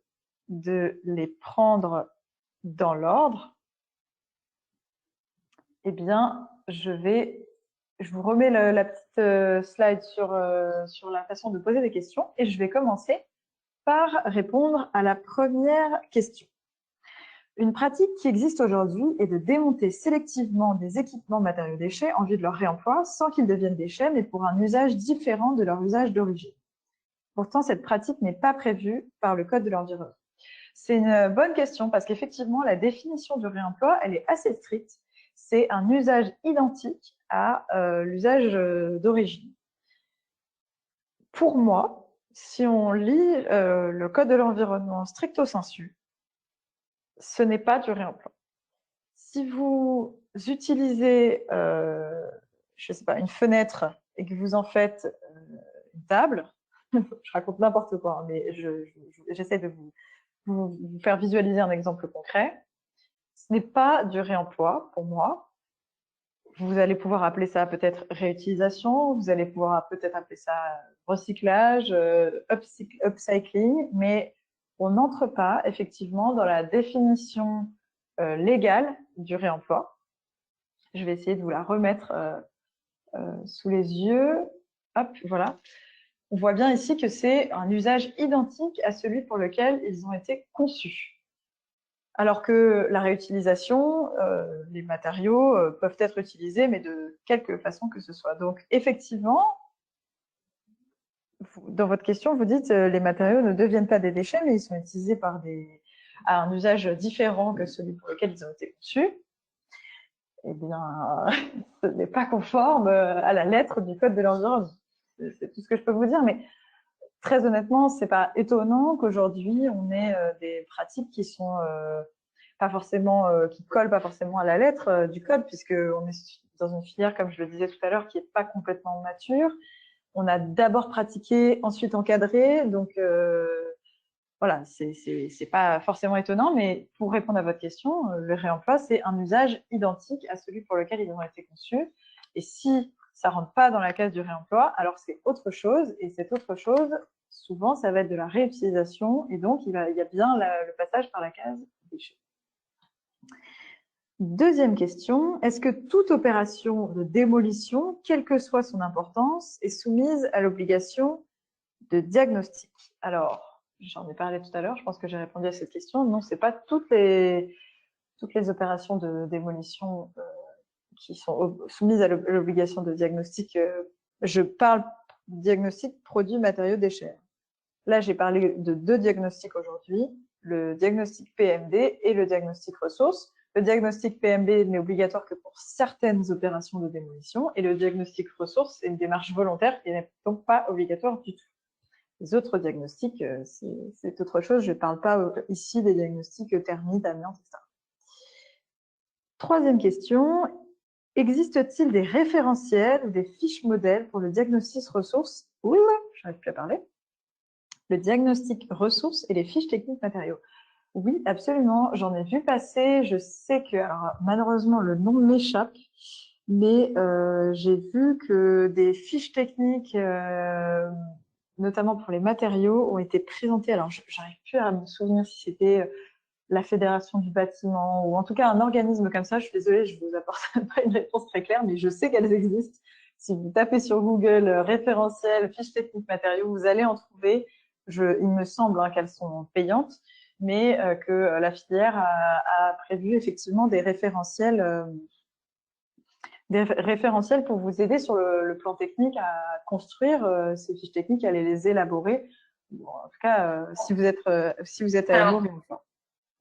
S3: de les prendre dans l'ordre. Eh bien, je vous remets la petite slide sur la façon de poser des questions et je vais commencer par répondre à la première question. Une pratique qui existe aujourd'hui est de démonter sélectivement des équipements matériaux déchets en vue de leur réemploi sans qu'ils deviennent déchets, mais pour un usage différent de leur usage d'origine. Pourtant, cette pratique n'est pas prévue par le Code de l'environnement. C'est une bonne question parce qu'effectivement, la définition du réemploi, elle est assez stricte. C'est un usage identique à l'usage d'origine. Pour moi, si on lit le Code de l'environnement stricto sensu, ce n'est pas du réemploi. Si vous utilisez, je sais pas, une fenêtre et que vous en faites une table, je raconte n'importe quoi, hein, mais j'essaie de vous faire visualiser un exemple concret. Ce n'est pas du réemploi pour moi. Vous allez pouvoir appeler ça peut-être réutilisation, vous allez pouvoir peut-être appeler ça recyclage, upcycling, mais on n'entre pas effectivement dans la définition légale du réemploi. Je vais essayer de vous la remettre sous les yeux. Hop, voilà. On voit bien ici que c'est un usage identique à celui pour lequel ils ont été conçus. Alors que la réutilisation, les matériaux peuvent être utilisés, mais de quelque façon que ce soit. Donc, effectivement, dans votre question, vous dites les matériaux ne deviennent pas des déchets, mais ils sont utilisés à un usage différent que celui pour lequel ils ont été conçus. Eh bien, ce n'est pas conforme à la lettre du Code de l'environnement. C'est tout ce que je peux vous dire, mais très honnêtement, c'est pas étonnant qu'aujourd'hui on ait des pratiques qui sont pas forcément, qui collent pas forcément à la lettre du code, puisque on est dans une filière, comme je le disais tout à l'heure, qui est pas complètement mature. On a d'abord pratiqué, ensuite encadré, donc voilà, c'est pas forcément étonnant, mais pour répondre à votre question, le réemploi, c'est un usage identique à celui pour lequel ils ont été conçus. Et si ça rentre pas dans la case du réemploi, alors c'est autre chose. Et cette autre chose, souvent, ça va être de la réutilisation. Et donc, il y a bien le passage par la case déchets. Deuxième question, est-ce que toute opération de démolition, quelle que soit son importance, est soumise à l'obligation de diagnostic? Alors, j'en ai parlé tout à l'heure, je pense que j'ai répondu à cette question. Non, c'est pas toutes les opérations de démolition qui sont soumises à l'obligation de diagnostic. Je parle diagnostic produits, matériaux, déchets. Là, j'ai parlé de deux diagnostics aujourd'hui, le diagnostic PMD et le diagnostic ressources. Le diagnostic PMD n'est obligatoire que pour certaines opérations de démolition et le diagnostic ressources est une démarche volontaire et n'est donc pas obligatoire du tout. Les autres diagnostics, c'est autre chose. Je ne parle pas ici des diagnostics thermiques, amiante, etc. Troisième question. Existe-t-il des référentiels ou des fiches modèles pour le diagnostic ressources? Oula, j'arrive plus à parler. Le diagnostic ressources et les fiches techniques matériaux. Oui, absolument. J'en ai vu passer. Je sais que, alors, malheureusement, le nom m'échappe, mais j'ai vu que des fiches techniques, notamment pour les matériaux, ont été présentées. Alors, j'arrive plus à me souvenir si c'était la Fédération du bâtiment ou en tout cas un organisme comme ça. Je suis désolée, je vous apporte pas une réponse très claire, mais je sais qu'elles existent. Si vous tapez sur Google référentiel, fiches techniques matériaux, vous allez en trouver. Il me semble qu'elles sont payantes, mais que la filière a prévu effectivement des référentiels pour vous aider sur le plan technique à construire ces fiches techniques, à les élaborer. Bon, en tout cas, si vous êtes à
S1: Alors,
S3: jour.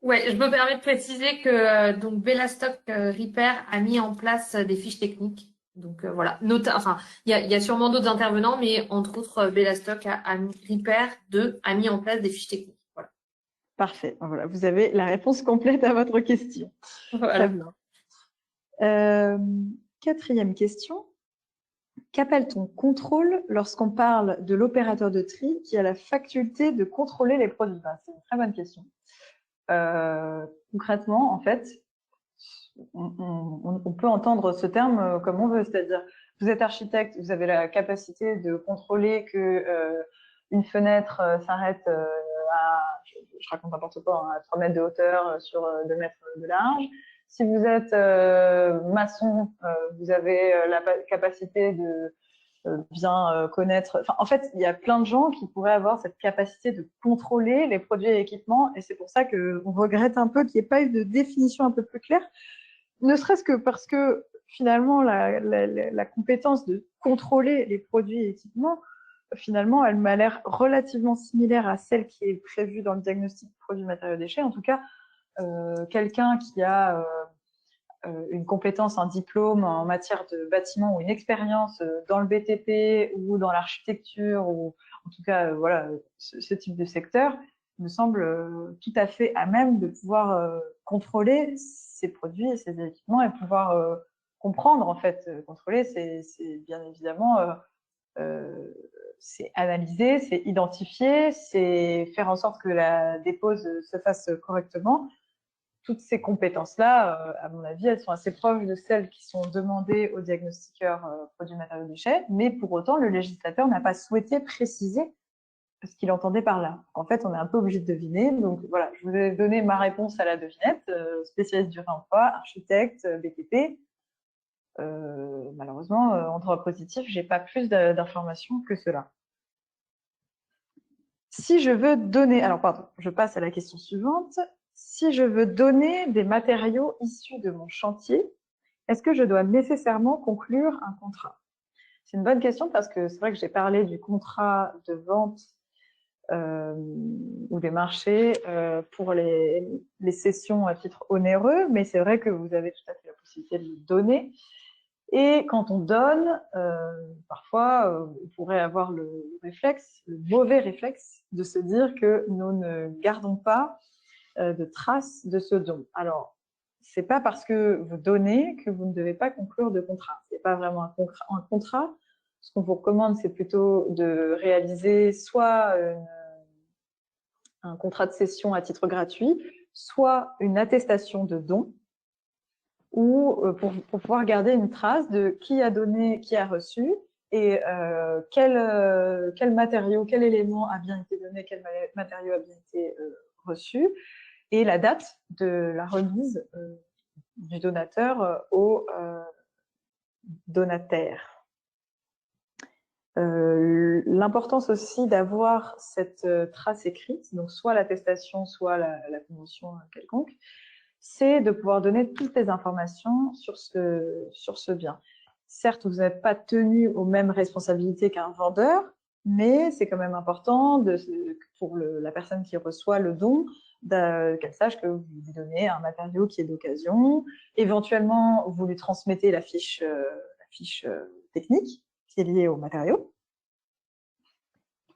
S1: ouais, je me permets de préciser que donc Bellastock Repair a mis en place des fiches techniques. Donc voilà, enfin, il y a sûrement d'autres intervenants, mais entre autres, Bellastock Repair 2 a mis en place des fiches techniques. Voilà.
S3: Parfait. Voilà, vous avez la réponse complète à votre question.
S1: Voilà.
S3: Très bien. Quatrième question. Qu'appelle-t-on contrôle lorsqu'on parle de l'opérateur de tri qui a la faculté de contrôler les produits? C'est une très bonne question. Concrètement, en fait, on peut entendre ce terme comme on veut, c'est-à-dire vous êtes architecte, vous avez la capacité de contrôler que une fenêtre s'arrête je raconte n'importe quoi, à 3 mètres de hauteur sur 2 mètres de large. Si vous êtes maçon, vous avez la capacité de bien connaître. Enfin, en fait, il y a plein de gens qui pourraient avoir cette capacité de contrôler les produits et équipements, et c'est pour ça qu'on regrette un peu qu'il n'y ait pas eu de définition un peu plus claire, ne serait-ce que parce que finalement, la compétence de contrôler les produits et équipements, finalement, elle m'a l'air relativement similaire à celle qui est prévue dans le diagnostic produits matériaux déchets. En tout cas, quelqu'un qui a une compétence, un diplôme en matière de bâtiment ou une expérience dans le BTP ou dans l'architecture ou en tout cas voilà ce type de secteur me semble tout à fait à même de pouvoir contrôler ces produits et ces équipements et pouvoir comprendre en fait. Contrôler, c'est bien évidemment c'est analyser, c'est identifier, c'est faire en sorte que la dépose se fasse correctement. Toutes ces compétences-là, à mon avis, elles sont assez proches de celles qui sont demandées aux diagnostiqueurs produits matériaux déchets, mais pour autant, le législateur n'a pas souhaité préciser ce qu'il entendait par là. En fait, on est un peu obligé de deviner. Donc voilà, je vous ai donné ma réponse à la devinette, spécialiste du réemploi, architecte, BTP. Malheureusement, en droit positif, j'ai pas plus d'informations que cela. Si je veux donner, alors pardon, je passe à la question suivante. Si je veux donner des matériaux issus de mon chantier, est-ce que je dois nécessairement conclure un contrat? C'est une bonne question parce que c'est vrai que j'ai parlé du contrat de vente ou des marchés pour les cessions à titre onéreux, mais c'est vrai que vous avez tout à fait la possibilité de le donner. Et quand on donne, parfois, on pourrait avoir le réflexe, le mauvais réflexe, de se dire que nous ne gardons pas de traces de ce don. Alors, c'est pas parce que vous donnez que vous ne devez pas conclure de contrat. C'est pas vraiment un contrat. Ce qu'on vous recommande, c'est plutôt de réaliser soit un contrat de cession à titre gratuit, soit une attestation de don, ou pour pouvoir garder une trace de qui a donné, qui a reçu, et quel matériau, quel élément a bien été donné, quel matériau a bien été reçu, et la date de la remise du donateur au donataire. L'importance aussi d'avoir cette trace écrite, donc soit l'attestation, soit la convention quelconque, c'est de pouvoir donner toutes les informations sur ce bien. Certes, vous n'êtes pas tenu aux mêmes responsabilités qu'un vendeur, mais c'est quand même important pour la personne qui reçoit le don qu'elle sache que vous lui donnez un matériau qui est d'occasion. Éventuellement, vous lui transmettez la fiche technique qui est liée au matériau.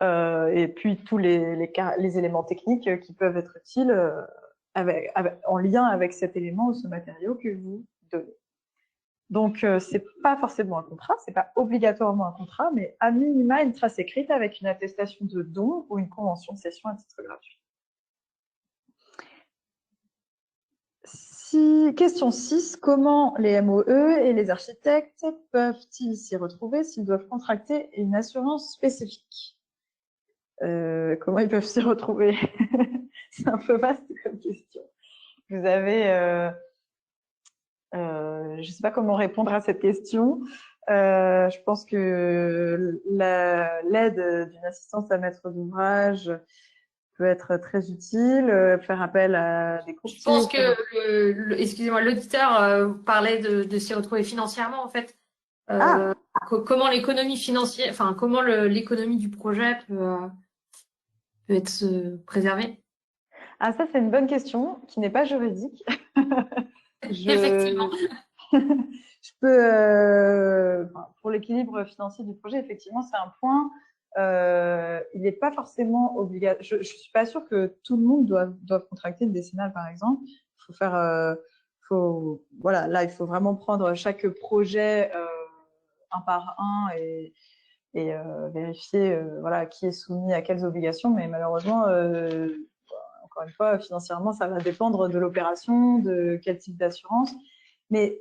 S3: Et puis tous les éléments techniques qui peuvent être utiles en lien avec cet élément ou ce matériau que vous donnez. Donc, c'est pas forcément un contrat, c'est pas obligatoirement un contrat, mais à minima une trace écrite avec une attestation de don ou une convention de cession à titre gratuit. Question 6. Comment les MOE et les architectes peuvent-ils s'y retrouver s'ils doivent contracter une assurance spécifique? Comment ils peuvent s'y retrouver? C'est un peu vaste comme question. Vous avez... je ne sais pas comment répondre à cette question. Je pense que l'aide d'une assistance à maître d'ouvrage peut être très utile, faire appel à des
S1: Je
S3: courtiers.
S1: pense que, excusez-moi, l'auditeur parlait de s'y retrouver financièrement, en fait. Comment l'économie financière, enfin, comment l'économie du projet peut être préservée?
S3: Ah, ça, c'est une bonne question qui n'est pas juridique.
S1: Effectivement.
S3: Je peux, pour l'équilibre financier du projet, effectivement, c'est un point. Il n'est pas forcément obligatoire. Je ne suis pas sûre que tout le monde doit contracter une décennale, par exemple. Il faut faire, voilà, là, il faut vraiment prendre chaque projet un par un et vérifier, voilà, qui est soumis à quelles obligations. Mais malheureusement, encore une fois, financièrement, ça va dépendre de l'opération, de quel type d'assurance. Mais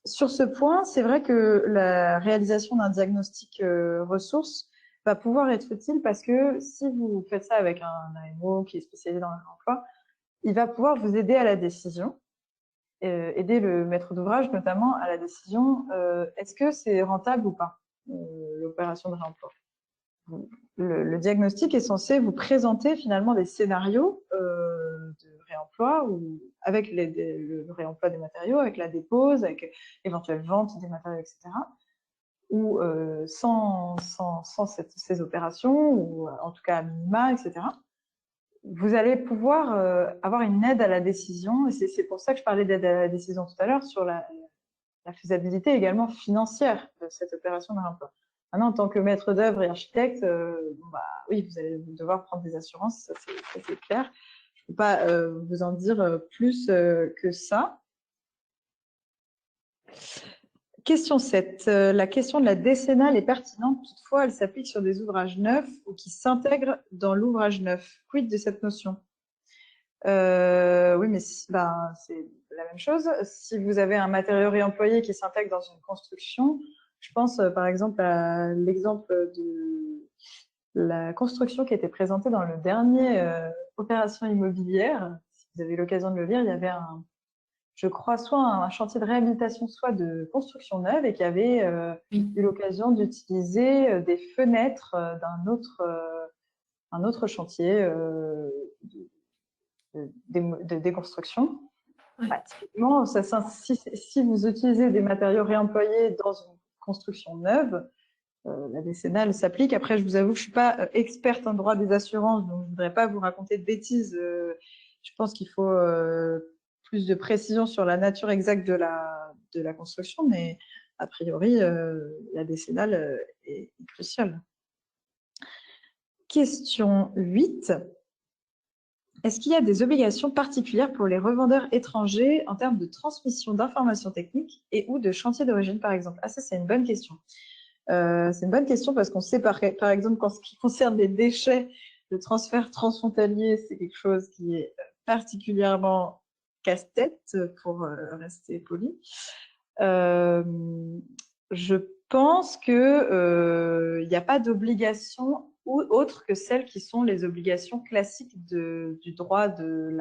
S3: sur ce point, c'est vrai que la réalisation d'un diagnostic ressources va pouvoir être utile parce que si vous faites ça avec un AMO qui est spécialisé dans l'emploi, il va pouvoir vous aider à la décision, aider le maître d'ouvrage notamment à la décision est-ce que c'est rentable ou pas, l'opération de réemploi. Le diagnostic est censé vous présenter finalement des scénarios de réemploi ou avec le réemploi des matériaux, avec la dépose, avec éventuelle vente des matériaux, etc. Ou sans ces opérations, ou en tout cas à minima, etc. Vous allez pouvoir avoir une aide à la décision, et c'est pour ça que je parlais d'aide à la décision tout à l'heure, sur la faisabilité également financière de cette opération de réemploi. Maintenant, en tant que maître d'œuvre et architecte, oui, vous allez devoir prendre des assurances, ça c'est clair. Je ne peux pas vous en dire plus que ça. Question 7. La question de la décennale est pertinente, toutefois, elle s'applique sur des ouvrages neufs ou qui s'intègrent dans l'ouvrage neuf. Quid de cette notion? Oui, mais c'est la même chose. Si vous avez un matériau réemployé qui s'intègre dans une construction, je pense par exemple à l'exemple de la construction qui a été présentée dans le dernier opération immobilière. Si vous avez l'occasion de le lire, il y avait je crois, soit un chantier de réhabilitation, soit de construction neuve, et qui avait eu l'occasion d'utiliser des fenêtres d'un autre chantier de déconstruction.
S1: Oui.
S3: Typiquement, si vous utilisez des matériaux réemployés dans une construction neuve, la décennale s'applique. Après, je vous avoue que je ne suis pas experte en droit des assurances, donc je ne voudrais pas vous raconter de bêtises. Je pense qu'il faut plus de précision sur la nature exacte de la construction, mais a priori, la décennale est cruciale. Question 8. Est-ce qu'il y a des obligations particulières pour les revendeurs étrangers en termes de transmission d'informations techniques et ou de chantier d'origine, par exemple? Ah, ça, c'est une bonne question. C'est une bonne question parce qu'on sait, par exemple, qu'en ce qui concerne les déchets, le transfert transfrontalier, c'est quelque chose qui est particulièrement casse-tête, pour rester poli. Je pense que il n'y a pas d'obligation ou autre que celles qui sont les obligations classiques du droit du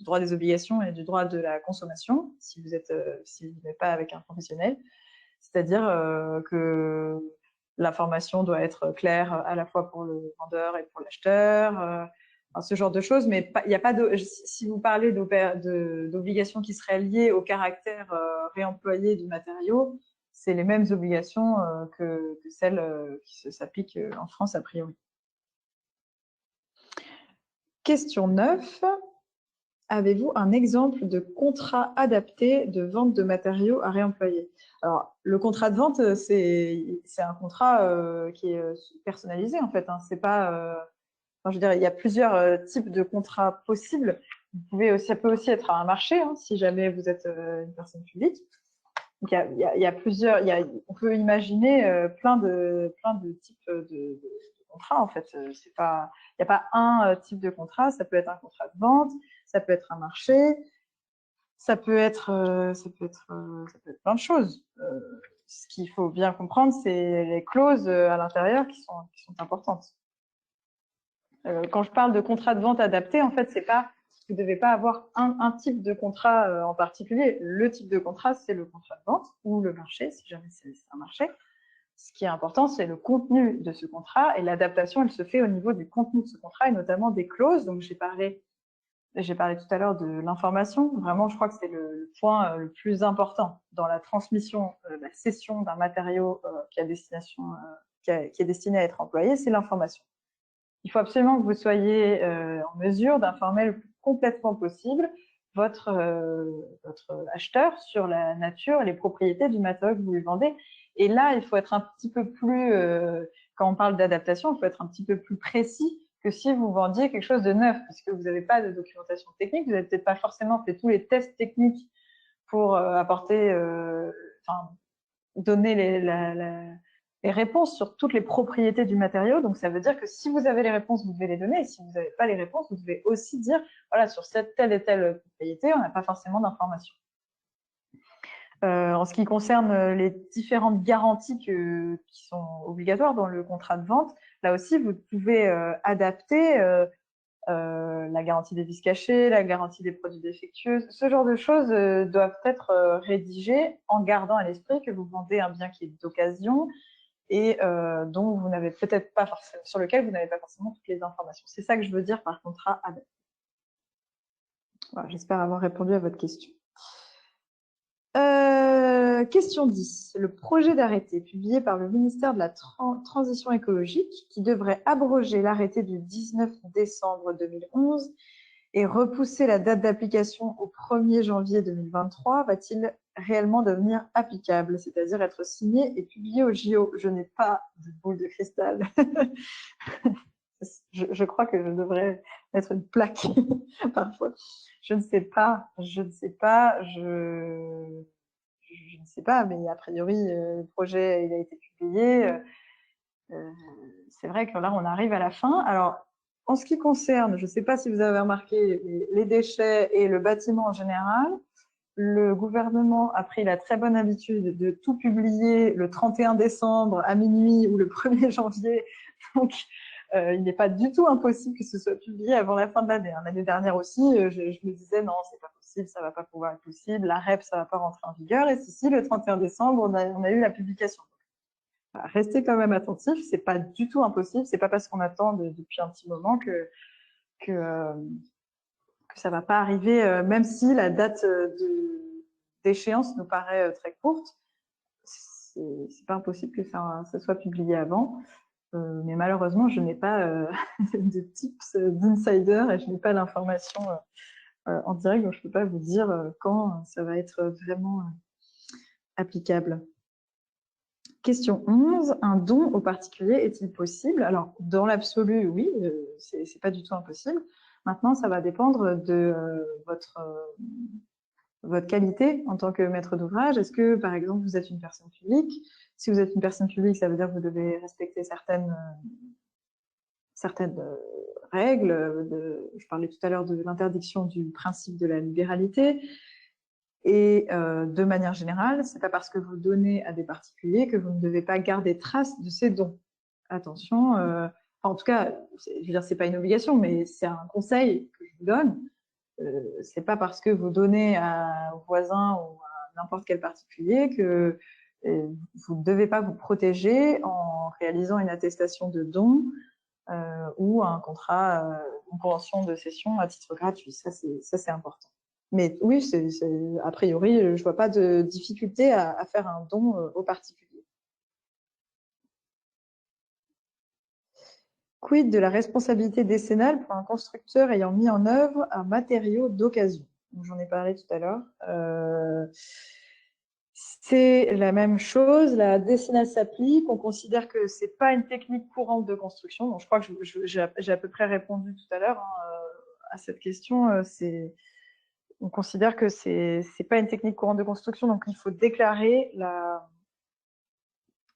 S3: droit des obligations et du droit de la consommation, si vous n'êtes pas avec un professionnel. C'est-à-dire que l'information doit être claire à la fois pour le vendeur et pour l'acheteur, ce genre de choses. Mais il n'y a pas si vous parlez d'obligations qui seraient liées au caractère réemployé du matériau, c'est les mêmes obligations que celles qui s'appliquent en France a priori. Question 9. Avez-vous un exemple de contrat adapté de vente de matériaux à réemployer? Alors, le contrat de vente, c'est un contrat qui est personnalisé en fait. Hein. C'est pas, je veux dire, il y a plusieurs types de contrats possibles. Ça peut aussi être à un marché, hein, si jamais vous êtes une personne publique. Donc, il y a plusieurs, on peut imaginer plein de types de contrats, en fait. Il n'y a pas un type de contrat. Ça peut être un contrat de vente, ça peut être un marché, ça peut être plein de choses. Ce qu'il faut bien comprendre, c'est les clauses à l'intérieur qui sont importantes. Quand je parle de contrat de vente adapté, en fait, c'est pas, vous ne devez pas avoir un type de contrat en particulier. Le type de contrat, c'est le contrat de vente ou le marché, si jamais c'est un marché. Ce qui est important, c'est le contenu de ce contrat, et l'adaptation, elle se fait au niveau du contenu de ce contrat et notamment des clauses. Donc, j'ai parlé tout à l'heure de l'information. Vraiment, je crois que c'est le point le plus important dans la transmission, la cession d'un matériau qui est destiné à être employé, c'est l'information. Il faut absolument que vous soyez en mesure d'informer le plus complètement possible votre acheteur sur la nature et les propriétés du matériau que vous lui vendez. Et là, il faut être un petit peu plus, quand on parle d'adaptation, il faut être un petit peu plus précis que si vous vendiez quelque chose de neuf, puisque vous n'avez pas de documentation technique, vous n'avez peut-être pas forcément fait tous les tests techniques pour donner les réponses sur toutes les propriétés du matériau. Donc, ça veut dire que si vous avez les réponses, vous devez les donner. Et si vous n'avez pas les réponses, vous devez aussi dire, voilà, sur cette telle et telle propriété, on n'a pas forcément d'informations. En ce qui concerne les différentes garanties qui sont obligatoires dans le contrat de vente, là aussi, vous pouvez adapter la garantie des vices cachés, la garantie des produits défectueux. Ce genre de choses doivent être rédigées en gardant à l'esprit que vous vendez un bien qui est d'occasion et dont vous n'avez peut-être pas forcément, sur lequel vous n'avez pas forcément toutes les informations. C'est ça que je veux dire par contrat adapté. Voilà, j'espère avoir répondu à votre question. Question 10. Le projet d'arrêté publié par le ministère de la Transition écologique qui devrait abroger l'arrêté du 19 décembre 2011 et repousser la date d'application au 1er janvier 2023 va-t-il réellement devenir applicable, c'est-à-dire être signé et publié au JO? Je n'ai pas de boule de cristal. Je crois que je devrais mettre une plaque parfois. Je ne sais pas, mais a priori, le projet il a été publié. C'est vrai que là, on arrive à la fin. Alors, en ce qui concerne, je ne sais pas si vous avez remarqué, les déchets et le bâtiment en général, le gouvernement a pris la très bonne habitude de tout publier le 31 décembre à minuit ou le 1er janvier. Donc, il n'est pas du tout impossible que ce soit publié avant la fin de l'année. L'année dernière aussi, je me disais non, c'est pas possible, ça va pas pouvoir être possible, la REP, ça va pas rentrer en vigueur. Et si, le 31 décembre, on a eu la publication. Restez quand même attentifs, c'est pas du tout impossible, c'est pas parce qu'on attend depuis un petit moment que ça va pas arriver, même si la date d'échéance nous paraît très courte. C'est pas impossible que ça soit publié avant. Mais malheureusement, je n'ai pas de tips d'insider et je n'ai pas l'information en direct, donc je ne peux pas vous dire quand ça va être vraiment applicable. Question 11. Un don au particulier est-il possible? Alors, dans l'absolu, oui, c'est pas du tout impossible. Maintenant, ça va dépendre de votre qualité en tant que maître d'ouvrage. Est-ce que, par exemple, vous êtes une personne publique? Si vous êtes une personne publique, ça veut dire que vous devez respecter certaines règles. Je parlais tout à l'heure de l'interdiction du principe de la libéralité. Et de manière générale, c'est pas parce que vous donnez à des particuliers que vous ne devez pas garder trace de ces dons. Attention, en tout cas, je veux dire, c'est pas une obligation, mais c'est un conseil que je vous donne. C'est pas parce que vous donnez au voisin ou à n'importe quel particulier que vous ne devez pas vous protéger en réalisant une attestation de don ou un contrat, une convention de cession à titre gratuit. Ça, c'est important. Mais oui, a priori, je ne vois pas de difficulté à faire un don aux particuliers. Quid de la responsabilité décennale pour un constructeur ayant mis en œuvre un matériau d'occasion? J'en ai parlé tout à l'heure. C'est la même chose. La décennale s'applique. On considère que ce n'est pas une technique courante de construction. Donc, je crois que j'ai à peu près répondu tout à l'heure à cette question. on considère que c'est pas une technique courante de construction, donc il faut déclarer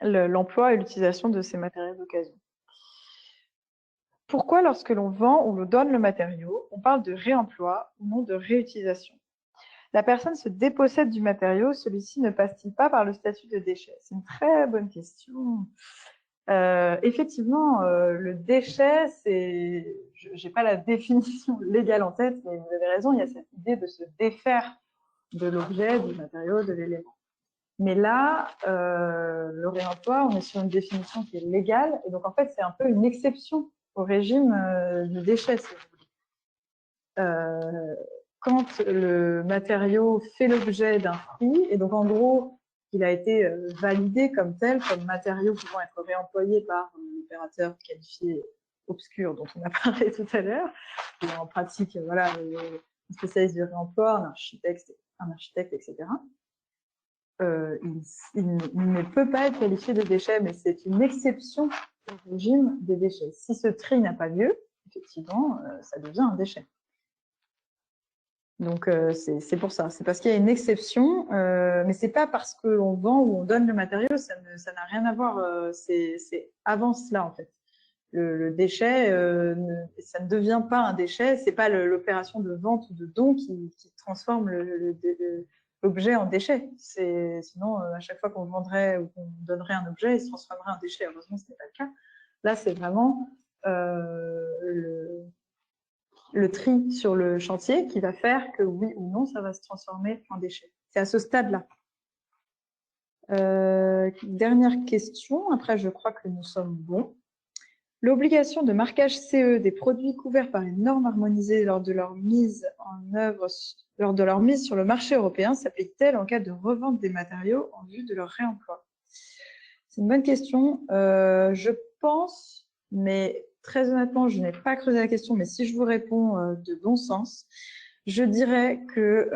S3: l'emploi et l'utilisation de ces matériaux d'occasion. Pourquoi, lorsque l'on vend ou l'on donne le matériau, on parle de réemploi ou non de réutilisation? La personne se dépossède du matériau, celui-ci ne passe-t-il pas par le statut de déchet? C'est une très bonne question. Effectivement, le déchet, j'ai pas la définition légale en tête, mais vous avez raison, il y a cette idée de se défaire de l'objet, du matériau, de l'élément. Mais là, le réemploi, on est sur une définition qui est légale, et donc en fait, c'est un peu une exception au régime du déchet, si vous voulez. Quand le matériau fait l'objet d'un prix, et donc en gros, il a été validé comme tel, comme matériau pouvant être réemployé par l'opérateur qualifié obscur dont on a parlé tout à l'heure, et en pratique, voilà, un spécialiste du réemploi, un architecte, etc. Il ne peut pas être qualifié de déchet, mais c'est une exception au régime des déchets. Si ce tri n'a pas lieu, effectivement, ça devient un déchet. Donc, c'est pour ça. C'est parce qu'il y a une exception, mais c'est pas parce qu'on vend ou on donne le matériau, ça n'a rien à voir. C'est avant cela, en fait. Le déchet, ça ne devient pas un déchet. C'est pas l'opération de vente ou de don qui transforme l'objet en déchet. Sinon, à chaque fois qu'on vendrait ou qu'on donnerait un objet, il se transformerait en déchet. Heureusement, ce n'est pas le cas. Là, c'est vraiment le tri sur le chantier qui va faire que oui ou non, ça va se transformer en déchet. C'est à ce stade-là. Dernière question, après je crois que nous sommes bons. L'obligation de marquage CE des produits couverts par une norme harmonisée lors de leur mise en œuvre, lors de leur mise sur le marché européen s'applique-t-elle en cas de revente des matériaux en vue de leur réemploi? C'est une bonne question. Je pense, mais très honnêtement, je n'ai pas creusé la question, mais si je vous réponds de bon sens, je dirais que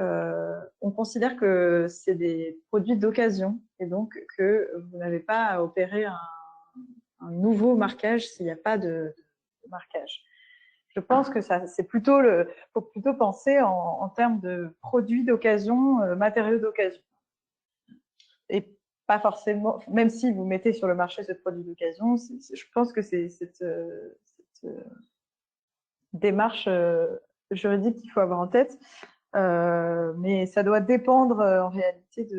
S3: on considère que c'est des produits d'occasion et donc que vous n'avez pas à opérer un nouveau marquage s'il n'y a pas de marquage. Je pense que c'est plutôt faut plutôt penser en termes de produits d'occasion, matériaux d'occasion. Et pas forcément, même si vous mettez sur le marché ce produit d'occasion, je pense que c'est cette démarche juridique qu'il faut avoir en tête. Mais ça doit dépendre en réalité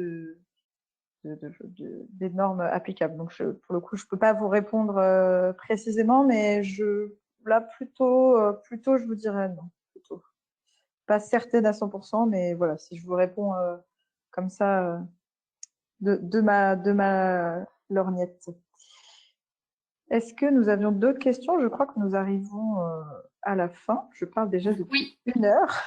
S3: des normes applicables. Donc, pour le coup, je ne peux pas vous répondre précisément, mais là, plutôt, je vous dirais non. Plutôt. Pas certaine à 100%, mais voilà, si je vous réponds comme ça de ma lorgnette. Est-ce que nous avions d'autres questions? Je crois que nous arrivons à la fin. Je parle déjà depuis 1 heure.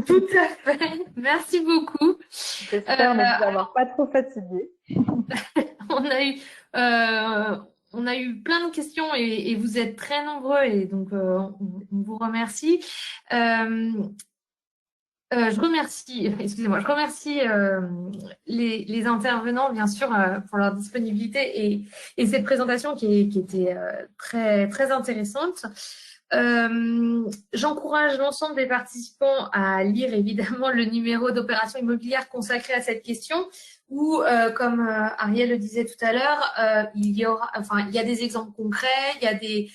S1: Tout à fait. Merci beaucoup.
S3: J'espère ne vous avoir pas trop fatigué.
S1: On a eu plein de questions et vous êtes très nombreux et donc on vous remercie. Je remercie les intervenants, bien sûr, pour leur disponibilité et cette présentation qui était très, très intéressante. J'encourage l'ensemble des participants à lire évidemment le numéro d'opération immobilière consacré à cette question où, comme Ariel le disait tout à l'heure, il y a des exemples concrets, il y a des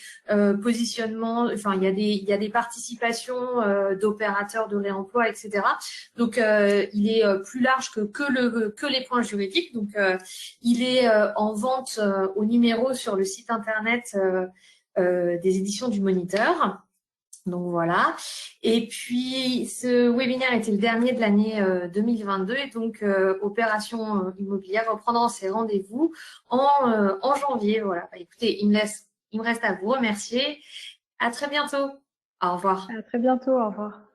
S1: positionnements, il y a des participations d'opérateurs de réemploi, etc. Donc, il est plus large que les points juridiques. Donc, il est en vente au numéro sur le site internet des éditions du Moniteur. Donc voilà. Et puis ce webinaire était le dernier de l'année 2022 et donc Opération Immobilière reprendra ses rendez-vous en janvier. Voilà. Écoutez, il me reste à vous remercier. À très bientôt. Au revoir.
S3: À très bientôt. Au revoir.